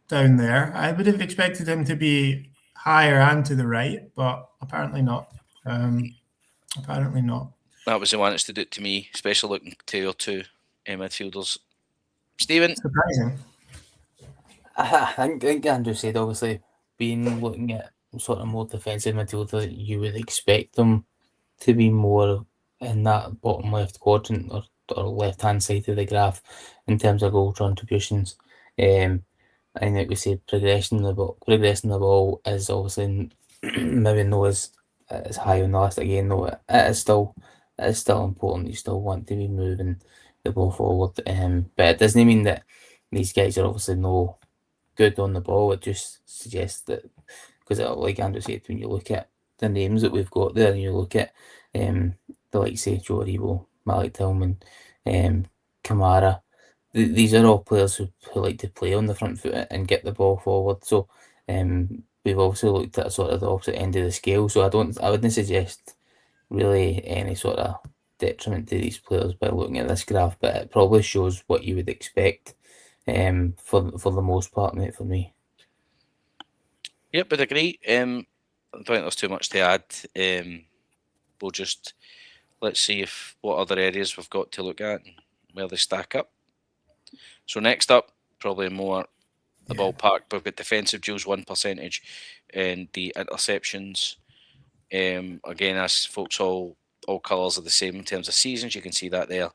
down there. I would have expected him to be higher and to the right, but apparently not. Apparently not. That was the one that stood out to me, especially looking to your two midfielders. Stephen? Surprising. I think Andrew said, obviously, looking at sort of more defensive midfielder, you would expect them to be more in that bottom left quadrant or left-hand side of the graph in terms of goal contributions. And like we said, progressing the ball is obviously maybe not as high on the list again, though it is still important. You still want to be moving the ball forward, but it doesn't mean that these guys are obviously no good on the ball. It just suggests that, because like Andrew said, when you look at the names that we've got there and you look at the likes of Joe Aribo, Malik Tillman, Kamara, these are all players who like to play on the front foot and get the ball forward. So we've also looked at sort of the opposite end of the scale. So I wouldn't suggest really any sort of detriment to these players by looking at this graph, but it probably shows what you would expect for the most part, mate, for me. Yep, would agree. I don't think there's too much to add. We'll just let's see what other areas we've got to look at and where they stack up. So next up, probably more the ballpark. We've got defensive duels 1% and the interceptions. Again, as folks, all colours are the same in terms of seasons. You can see that there.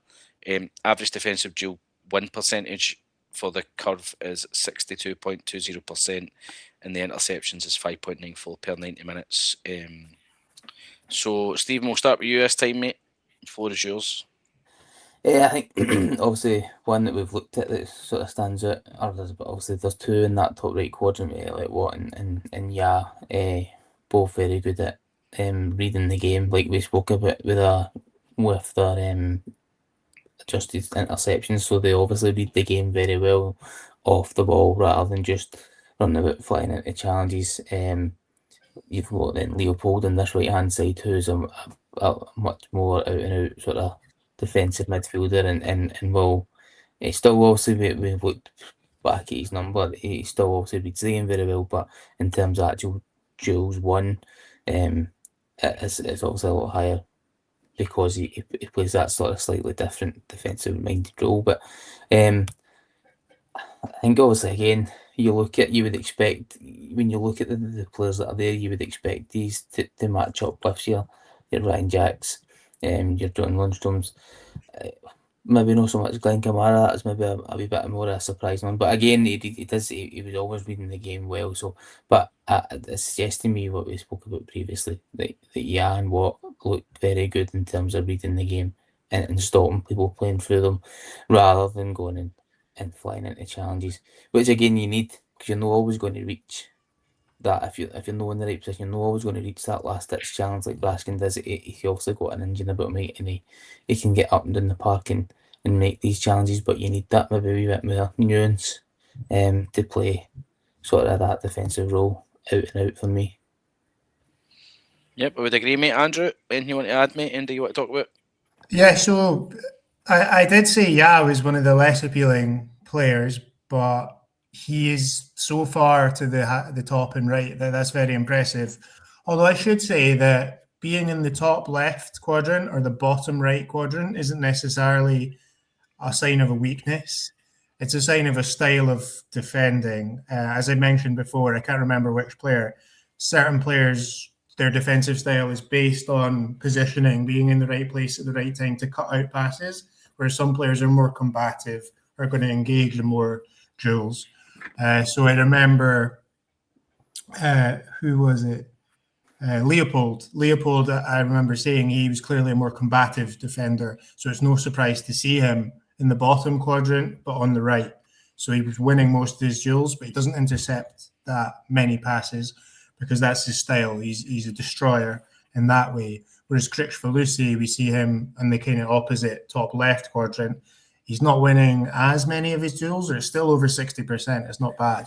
Average defensive duel 1% for the curve is 62.20%, and the interceptions is 5.94 per 90 minutes. So, Stephen, we'll start with you this time, mate. The floor is yours. Yeah, I think obviously one that we've looked at that sort of stands out, there's two in that top right quadrant, like Watt and both very good at reading the game, like we spoke about with their adjusted interceptions. So they obviously read the game very well off the ball rather than just running about flying into challenges. You've got then Leopold on this right hand side, who's a much more out and out sort of defensive midfielder, and will still also we've looked back at his number, he still also reads the game very well, but in terms of actual duels won, it's obviously a lot higher because he plays that sort of slightly different defensive minded role. But I think obviously again you would expect when you look at the players that are there, you would expect these to match up with your Ryan Jacks, your John Lundstrom's. Maybe not so much Glenn Kamara. That's maybe a wee bit more a surprising one. But again, he was always reading the game well. So, but it suggests to me what we spoke about previously, that and Watt looked very good in terms of reading the game and stopping people playing through them, rather than going and flying into challenges. Which again you need, because you're not always going to reach that if you're not in the right position, you're not always going to reach that last ditch challenge like Raskin does. He obviously got an engine about him, and he can get up and down the park and make these challenges, but you need that maybe a wee bit more nuance to play sort of that defensive role out and out for me. Yep, I would agree, mate. Andrew, anything you want to add, mate? Anything you want to talk about? Yeah, so I did say Yah was one of the less appealing players, but he is so far to the top and right that's very impressive. Although I should say that being in the top left quadrant or the bottom right quadrant isn't necessarily a sign of a weakness. It's a sign of a style of defending. As I mentioned before, I can't remember which player. Certain players, their defensive style is based on positioning, being in the right place at the right time to cut out passes, whereas some players are more combative, are going to engage in more duels. So I remember, who was it? Leopold. Leopold, I remember saying he was clearly a more combative defender, so it's no surprise to see him in the bottom quadrant, but on the right. So he was winning most of his duels, but he doesn't intercept that many passes because that's his style. He's a destroyer in that way. Whereas Kricfalusi, we see him in the kind of opposite top left quadrant. He's not winning as many of his duels, or it's still over 60%. It's not bad,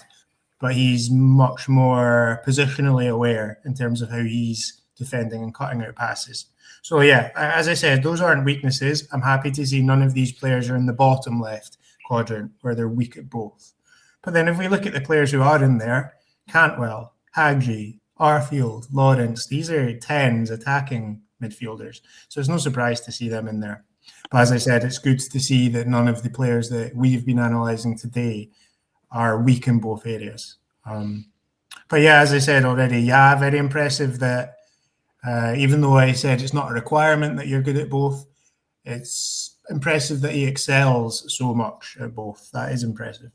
but he's much more positionally aware in terms of how he's defending and cutting out passes. So yeah, as I said, those aren't weaknesses. I'm happy to see none of these players are in the bottom left quadrant where they're weak at both. But then if we look at the players who are in there, Cantwell, Haggerty, Arfield, Lawrence, these are 10s attacking midfielders. So it's no surprise to see them in there. But as I said, it's good to see that none of the players that we've been analysing today are weak in both areas. But yeah, as I said already, yeah, very impressive that even though I said it's not a requirement that you're good at both, it's impressive that he excels so much at both. That is impressive.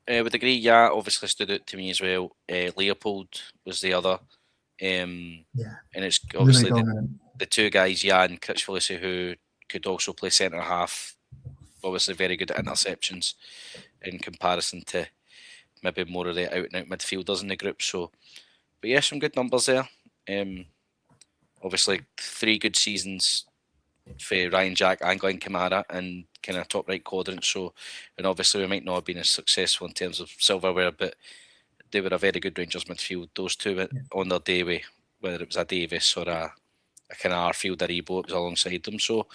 I would agree. Yeah, obviously stood out to me as well. Leopold was the other. Yeah, and it's obviously really dominant. the two guys, Jan and Kricfalusi, who could also play centre half. Obviously, very good at interceptions in comparison to maybe more of the out and out midfielders in the group. So, but yeah, some good numbers there. Obviously, 3 good seasons for Ryan Jack and Glenn Kamara and kind of top right quadrant. So, and obviously we might not have been as successful in terms of silverware, but they were a very good Rangers midfield. Those two on their day way, whether it was a Davis or a kind of Arfield or Ebo, was alongside them. So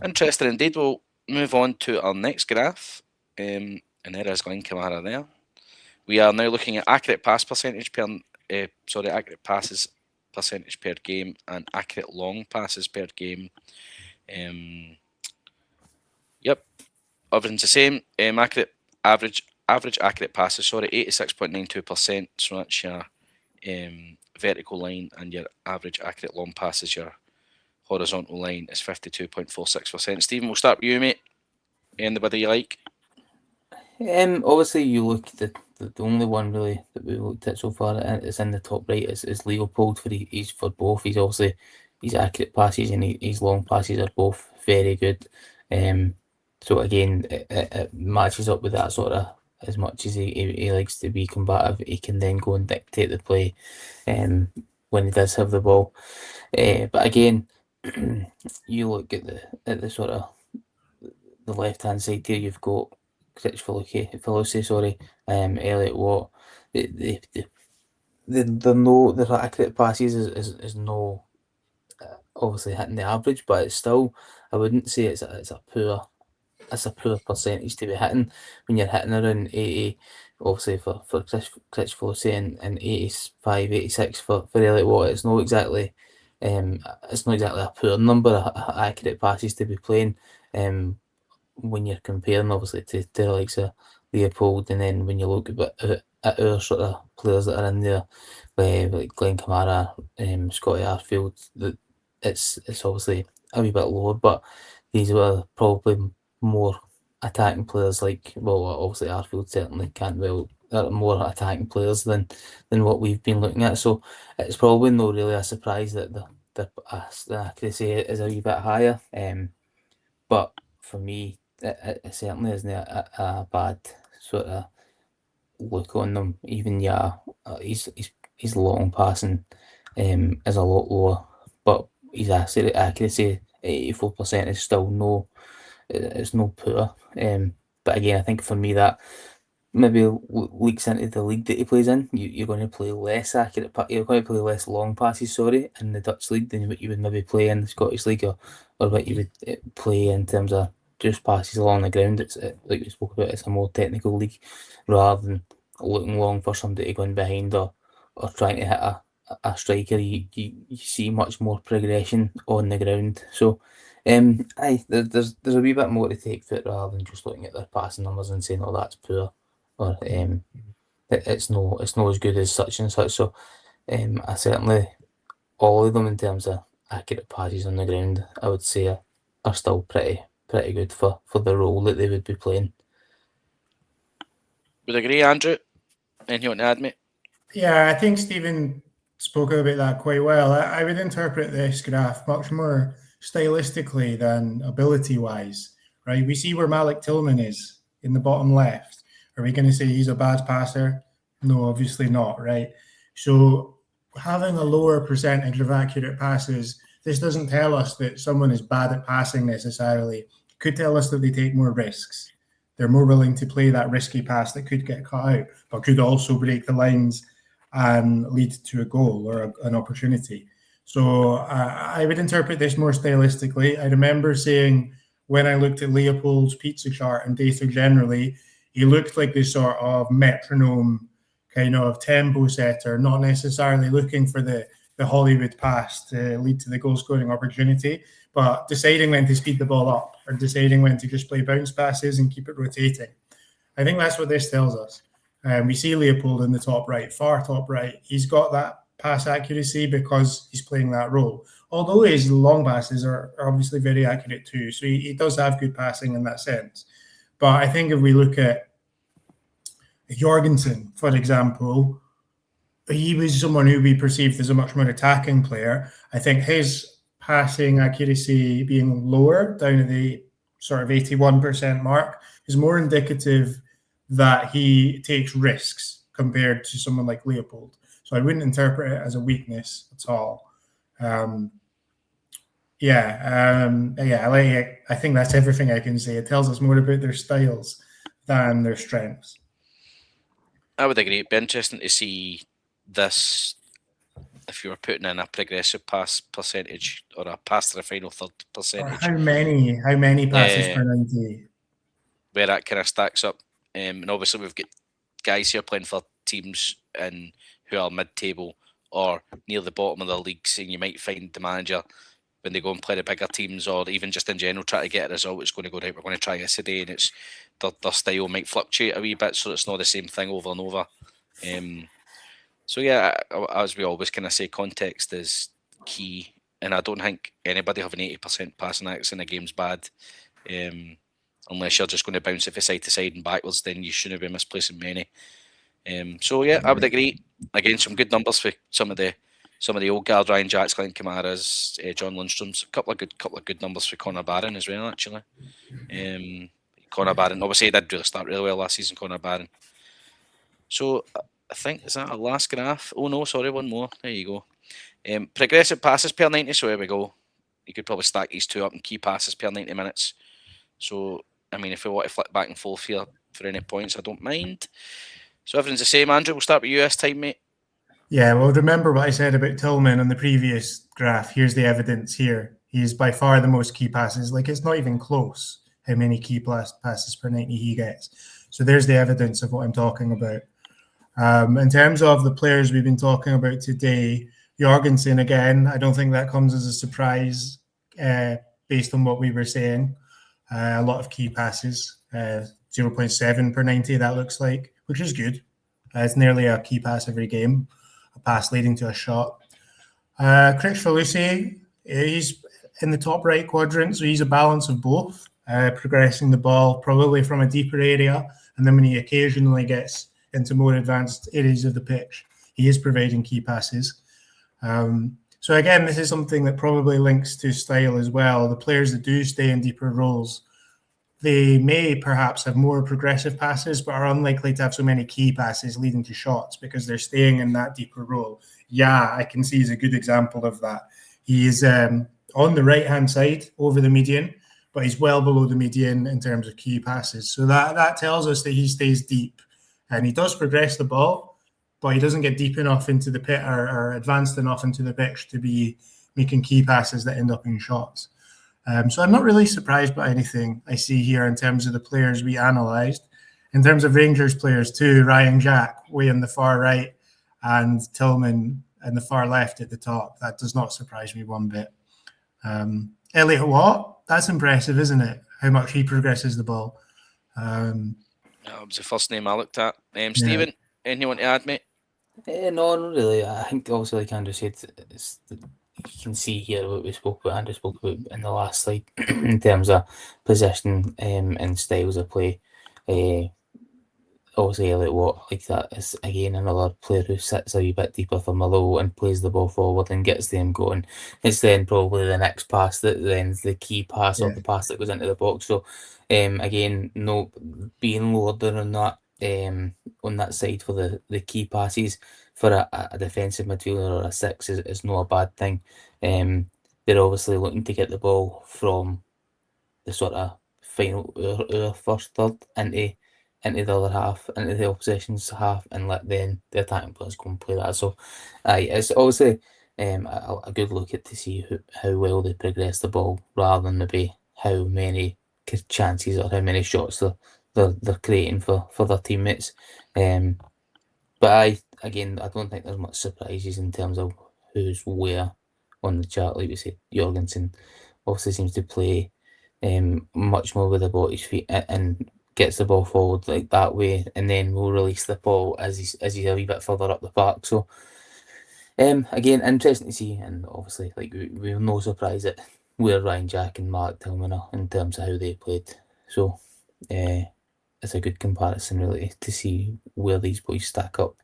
interesting indeed. We'll move on to our next graph, and there is Glenn Kamara there. We are now looking at accurate pass percentage per, accurate passes percentage per game and accurate long passes per game. Yep, everything's the same. Average accurate passes, 86.92%. So that's your vertical line, and your average accurate long passes, your horizontal line, is 52.46%. Stephen, we'll start with you, mate. Anybody you like? Obviously, you look at the only one really that we looked at so far is in the top right is Leopold he's for both. He's obviously his accurate passes and his long passes are both very good. So again, it matches up with that sort of, as much as he likes to be combative, he can then go and dictate the play when he does have the ball. But again, you look at the sort of the left hand side here, you've got Kricfalusi, Elliot Watt. Their accurate passes is no obviously hitting the average, but it's still, I wouldn't say it's a poor percentage to be hitting when you're hitting around 80, obviously for Kricfalusi and 85, 86 for Elliot Watt. It's not exactly a poor number of accurate passes to be playing. When you're comparing obviously to the likes of Leopold, and then when you look at our sort of players that are in there, like Glenn Kamara, Scotty Arfield, it's obviously a wee bit lower, but these were probably more attacking players, like, well, obviously Arfield certainly Cantwell are more attacking players than what we've been looking at. So it's probably not really a surprise that the accuracy is a wee bit higher. But for me, it certainly isn't a bad sort of look on them. Even his long passing is a lot lower, but his accuracy 84% is still it's no poor. But again, I think for me that maybe leaks into the league that he plays in, you're going to play less accurate. You're going to play less long passes, sorry, in the Dutch league than what you would maybe play in the Scottish league, or what you would play in terms of just passes along the ground. It's like we spoke about. It's a more technical league rather than looking long for somebody to go in behind or trying to hit a striker. You see much more progression on the ground. So. There's a wee bit more to take for it rather than just looking at their passing numbers and saying, "Oh, that's poor," or it's not as good as such and such. So I certainly all of them in terms of accurate passes on the ground, I would say are still pretty good for the role that they would be playing. Would agree, Andrew? Anything you want to add, mate? Yeah, I think Stephen spoke about that quite well. I would interpret this graph much more stylistically than ability-wise, right? We see where Malik Tillman is in the bottom left. Are we going to say he's a bad passer? No, obviously not, right? So having a lower percentage of accurate passes, this doesn't tell us that someone is bad at passing necessarily. It could tell us that they take more risks. They're more willing to play that risky pass that could get cut out, but could also break the lines and lead to a goal or an opportunity. So I would interpret this more stylistically. I remember saying when I looked at Leopold's pizza chart and data generally, he looked like this sort of metronome kind of tempo setter, not necessarily looking for the Hollywood pass to lead to the goal scoring opportunity, but deciding when to speed the ball up or deciding when to just play bounce passes and keep it rotating. I think that's what this tells us. We see Leopold in the top right, far top right. He's got that pass accuracy because he's playing that role. Although his long passes are obviously very accurate too. So he does have good passing in that sense. But I think if we look at Jorgensen, for example, he was someone who we perceived as a much more attacking player. I think his passing accuracy being lower, down at the sort of 81% mark, is more indicative that he takes risks compared to someone like Leopold. So I wouldn't interpret it as a weakness at all. I think that's everything I can say. It tells us more about their styles than their strengths. I would agree. It'd be interesting to see this if you were putting in a progressive pass percentage or a pass to the final third percentage. Or how many passes per 90? Where that kind of stacks up. And obviously we've got guys here playing for teams who are mid-table or near the bottom of the leagues, and you might find the manager when they go and play the bigger teams or even just in general try to get a result, it's going to go right, we're going to try this today, and it's their style might fluctuate a wee bit, so it's not the same thing over and over. So yeah, as we always kind of say, context is key, and I don't think anybody having 80% passing accuracy in a game's bad. Unless you're just going to bounce it from side to side and backwards, then you shouldn't be misplacing many. So yeah, I would agree. Again, some good numbers for some of the old guard, Ryan Jacks, Glenn Kamara's, John Lundstrom's. A couple of good numbers for Connor Barron as well, actually. Connor Barron, obviously, he did really start really well last season, Connor Barron. So I think, is that our last graph? Oh no, sorry, one more. There you go. Progressive passes per 90, so here we go. You could probably stack these two up in key passes per 90 minutes. So, I mean, if we want to flip back and forth here for any points, I don't mind. So everything's the same. Andrew, we'll start with you this time, mate. Yeah, well, remember what I said about Tillman on the previous graph. Here's the evidence here. He's by far the most key passes. Like, it's not even close how many key passes per 90 he gets. So there's the evidence of what I'm talking about. In terms of the players we've been talking about today, Jorgensen, again, I don't think that comes as a surprise based on what we were saying. A lot of key passes, 0.7 per 90, that looks like, which is good. It's nearly a key pass every game, a pass leading to a shot. Chris Falusi, he's in the top right quadrant, so he's a balance of both, progressing the ball probably from a deeper area, and then when he occasionally gets into more advanced areas of the pitch, he is providing key passes. So again, this is something that probably links to style as well. The players that do stay in deeper roles, they may perhaps have more progressive passes, but are unlikely to have so many key passes leading to shots because they're staying in that deeper role. Yeah, I can see he's a good example of that. He's on the right-hand side over the median, but he's well below the median in terms of key passes. So that tells us that he stays deep. and he does progress the ball, but he doesn't get deep enough into the pit or advanced enough into the pitch to be making key passes that end up in shots. So I'm not really surprised by anything I see here in terms of the players we analysed. In terms of Rangers players too, Ryan Jack way on the far right and Tillman in the far left at the top. That does not surprise me one bit. Elliot Watt, that's impressive, isn't it? How much he progresses the ball. That was the first name I looked at. Stephen, anyone to add, mate? No, not really. I think obviously, like Andrew said, you can see here what we spoke about, Andrew spoke about in the last slide in terms of position and styles of play. Obviously, Elliot Watt, like that, is again another player who sits a wee bit deeper from below and plays the ball forward and gets them going. It's then probably the next pass that then's the key pass or the pass that goes into the box. So, again, no being lower on that side for the key passes for a defensive midfielder or a six is not a bad thing. They're obviously looking to get the ball from the sort of final our first third into the other half, into the opposition's half, and let then the attacking players go and play that. So, it's obviously a good look at to see how well they progress the ball, rather than maybe how many chances or how many shots they're creating for their teammates. But I don't think there's much surprises in terms of who's where on the chart. Like we said, Jorgensen obviously seems to play much more with the ball at his feet and gets the ball forward like that way, and then will release the ball as he's a wee bit further up the park. So again, interesting to see, and obviously like we're no surprise at where Ryan Jack and Mark Tillman are in terms of how they played. So it's a good comparison really to see where these boys stack up.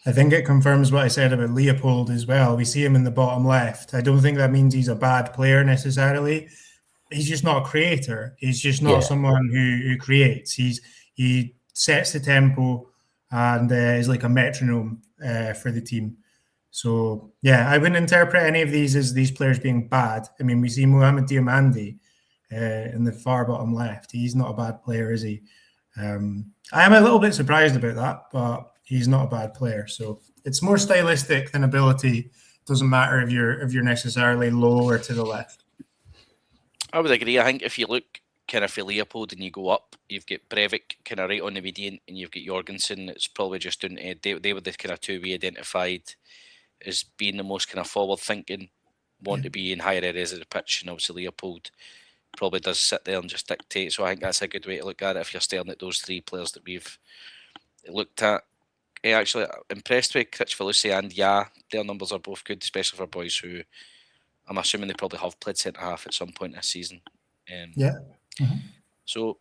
I think it confirms what I said about Leopold as well. We see him in the bottom left. I don't think that means he's a bad player necessarily. He's just not a creator. He's just not someone who creates. He sets the tempo and is like a metronome for the team. So yeah, I wouldn't interpret any of these as these players being bad. I mean, we see Mohamed Diomande in the far bottom left. He's not a bad player, is he? I am a little bit surprised about that, but he's not a bad player. So it's more stylistic than ability. It doesn't matter if you're necessarily low or to the left. I would agree. I think if you look kind of for Leopold and you go up, you've got Breivik kind of right on the median, and you've got Jorgensen. It's probably just down to they were the kind of two we identified as being the most kind of forward thinking, want to be in higher areas of the pitch, and obviously Leopold probably does sit there and just dictate. So I think that's a good way to look at it if you're staring at those three players that we've looked at. Actually, impressed with Kritch and their numbers are both good, especially for boys who I'm assuming they probably have played centre half at some point this season. So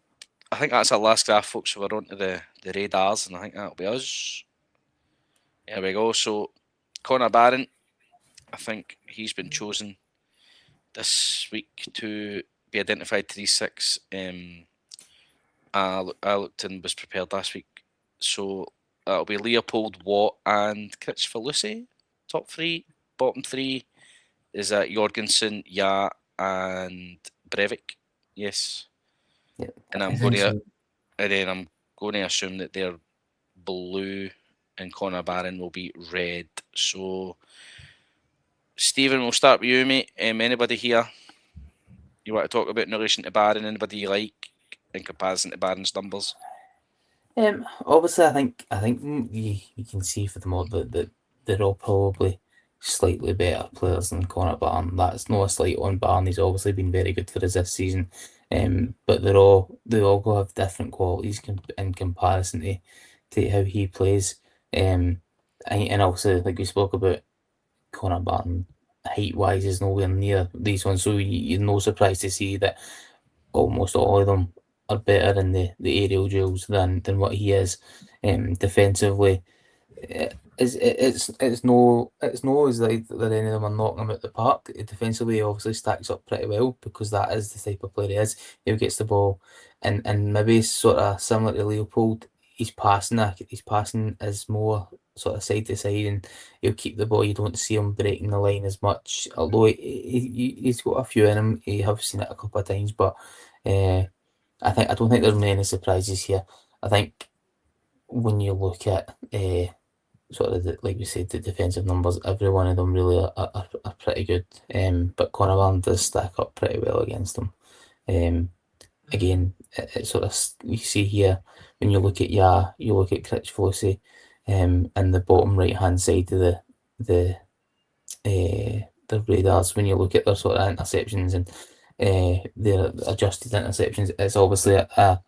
I think that's our last graph, folks. So we're on to the radars, and I think that'll be us. There we go. So Connor Barron, I think he's been chosen this week to be identified 3-6. I looked and was prepared last week. So that'll be Leopold, Watt, and Kritch. Top three. Bottom three is Jorgensen, and Breivik. Yes. Yeah, and I'm going to assume that they're blue and Connor Barron will be red. So Stephen, we'll start with you, mate. Anybody here you want to talk about in relation to Barron? Anybody you like in comparison to Barron's numbers? Obviously, I think you can see for them all that they're all probably slightly better players than Connor Barron. That's no a slight on Barron. He's obviously been very good for us this season. But they all have different qualities in comparison to how he plays. And obviously, like we spoke about, Connor Barron height wise is nowhere near these ones. So you're no surprised to see that almost all of them are better in the aerial duels than what he is defensively. It's no as like that any of them are knocking him out the park. Defensively, he obviously stacks up pretty well because that is the type of player he is. He gets the ball, and maybe sort of similar to Leopold, his passing is more sort of side to side, and he'll keep the ball. You don't see him breaking the line as much, although he's got a few in him. You have seen it a couple of times, but I don't think there's many surprises here. I think when you look at sort of like we said, the defensive numbers, every one of them really are pretty good. But Conor Barron does stack up pretty well against them. Again, it sort of you see here when you look at you look at Critch in the bottom right hand side of the the radars. When you look at their sort of interceptions and their adjusted interceptions, it's obviously a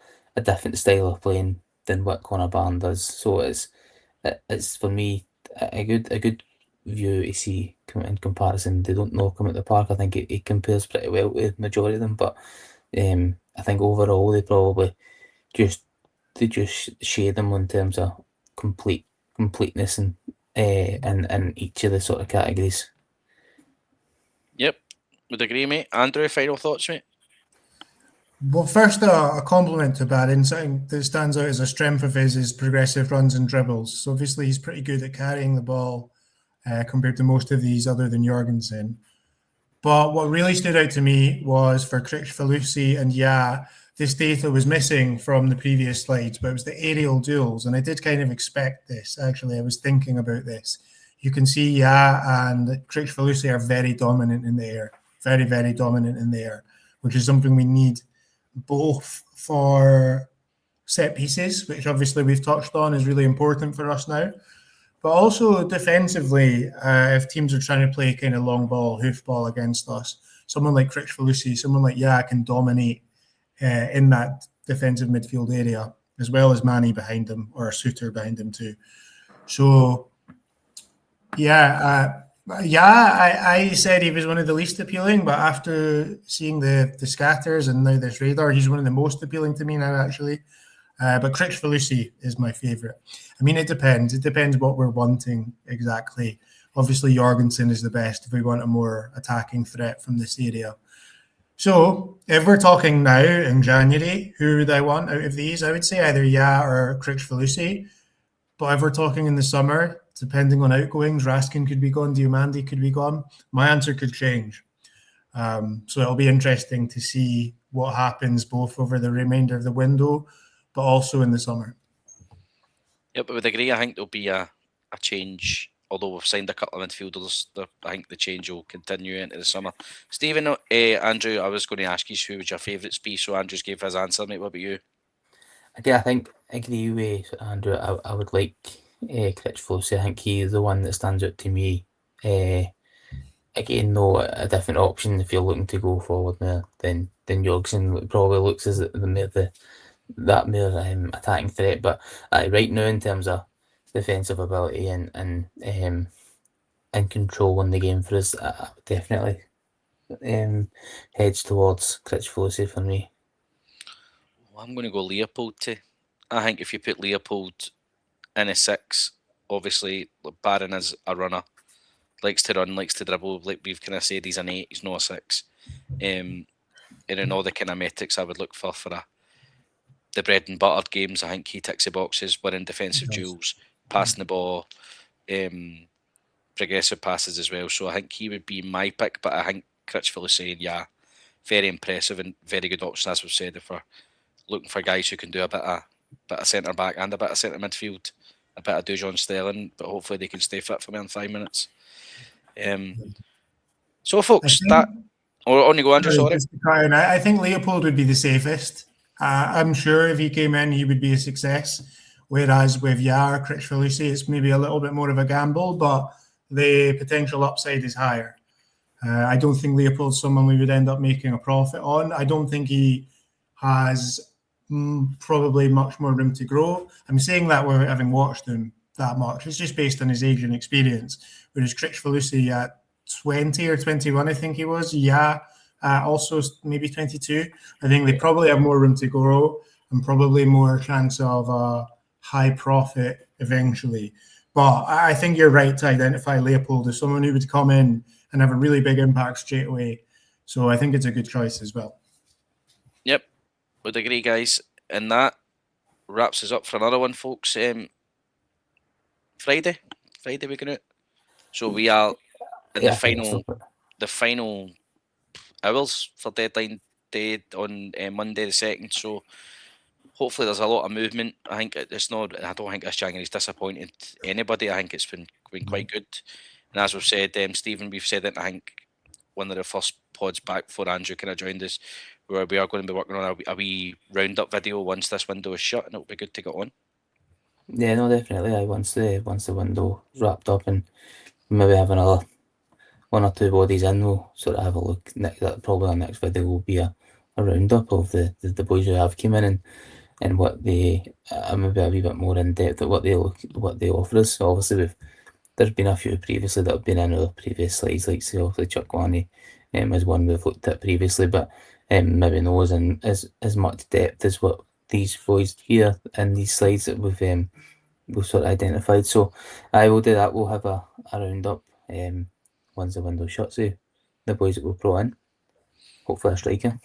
different style of playing than what Conor Barron does. So it's for me a good view to see in comparison. They don't knock him at the park. I think it compares pretty well with the majority of them, but I think overall they probably just shade them in terms of completeness and in each of the sort of categories. Yep, would agree, mate. Andrew, final thoughts, mate? Well, first, a compliment to Barron. Something that stands out as a strength of his is progressive runs and dribbles. So obviously he's pretty good at carrying the ball compared to most of these other than Jorgensen. But what really stood out to me was for Kricch and this data was missing from the previous slides, but it was the aerial duels. And I did kind of expect this, actually. I was thinking about this. You can see and Kricch are very dominant in the air. Very, very dominant in the air, which is something we need both for set pieces, which obviously we've touched on is really important for us now, but also defensively, if teams are trying to play kind of long ball, hoof ball against us, someone like Kricch someone like can dominate in that defensive midfield area, as well as Manny behind him or Suter behind him too. So, I said he was one of the least appealing, but after seeing the scatters and now this radar, he's one of the most appealing to me now, actually. But Kricch is my favourite. I mean, it depends. It depends what we're wanting exactly. Obviously, Jorgensen is the best if we want a more attacking threat from this area. So, if we're talking now in January, who would I want out of these? I would say either or Kricch. But if we're talking in the summer, depending on outgoings, Raskin could be gone, Diomandi could be gone. My answer could change. So it'll be interesting to see what happens both over the remainder of the window, but also in the summer. Yep, I would agree. I think there'll be a change. Although we've signed a couple of midfielders, I think the change will continue into the summer. Stephen, Andrew, I was going to ask you who was your favourites be, so Andrew's gave his answer, mate. What about you? I think I agree with Andrew. I would like Critch. I think he's the one that stands out to me. Again, though, a different option if you're looking to go forward now than Jorgensen probably looks as that more attacking threat. But right now, in terms of defensive ability and controlling the game for us, I would definitely heads towards Critch for me. I'm going to go Leopold too. I think if you put Leopold in a 6, obviously Barron is a runner, likes to run, likes to dribble. Like we've kind of said, he's an 8, he's not a 6. And in all the kind of metrics I would look for the bread and butter games, I think he ticks the boxes. Winning defensive duels, passing the ball, progressive passes as well. So I think he would be my pick. But I think Critch very impressive and very good option, as we've said, if we're looking for guys who can do a bit of centre back and a bit of centre midfield, a bit of Dujon Sterling, but hopefully they can stay fit for me in 5 minutes. So, folks, on you go, Andrew. Sorry. I think Leopold would be the safest. I'm sure if he came in, he would be a success. Whereas with Kricch, it's maybe a little bit more of a gamble, but the potential upside is higher. I don't think Leopold's someone we would end up making a profit on. I don't think he has probably much more room to grow. I'm saying that without having watched him that much. It's just based on his age and experience. Whereas Kricch at 20 or 21, I think he was. Also maybe 22. I think they probably have more room to grow and probably more chance of a high profit eventually. But I think you're right to identify Leopold as someone who would come in and have a really big impact straight away. So I think it's a good choice as well. Yep, would agree, guys. And that wraps us up for another one, folks. Friday we're going out. So we are in the final hours for deadline day on Monday the 2nd. So hopefully there's a lot of movement. I think it's not. I don't think this January's disappointed anybody. I think it's been quite good. And as we've said, Stephen, we've said it. I think one of the first pods back before Andrew kind of joined us, where we are going to be working on a wee roundup video once this window is shut, and it'll be good to get on. Yeah, no, definitely. Once the window wrapped up and maybe have another 1 or 2 bodies in, we'll sort of have a look. Probably our next video will be a roundup of the boys who have come in and what they maybe a wee bit more in depth at what they offer us. So obviously there's been a few previously that have been in other previous slides, like say obviously Chuck Lanny is one we've looked at previously, but maybe knows in as much depth as what these boys here in these slides that we've sort of identified. So I will do that. We'll have a roundup once the window shuts. The boys that we'll pro in, hopefully a striker.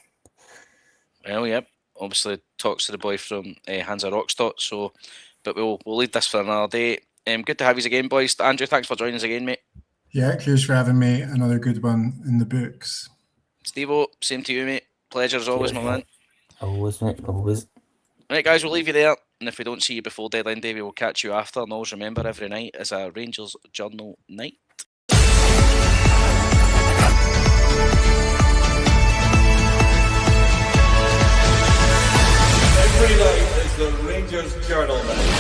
Well, yep. Obviously talks to the boy from Hansa Rockstad. So, but we'll leave this for another day. Good to have you again, boys. Andrew, thanks for joining us again, mate. Yeah, cheers for having me. Another good one in the books. Steve-O, same to you, mate. Pleasure as always, my man. Always, mate. Always. Right, guys, we'll leave you there. And if we don't see you before deadline day, we will catch you after. And always remember, every night is a Rangers Journal night. Every night is the Rangers Journal night.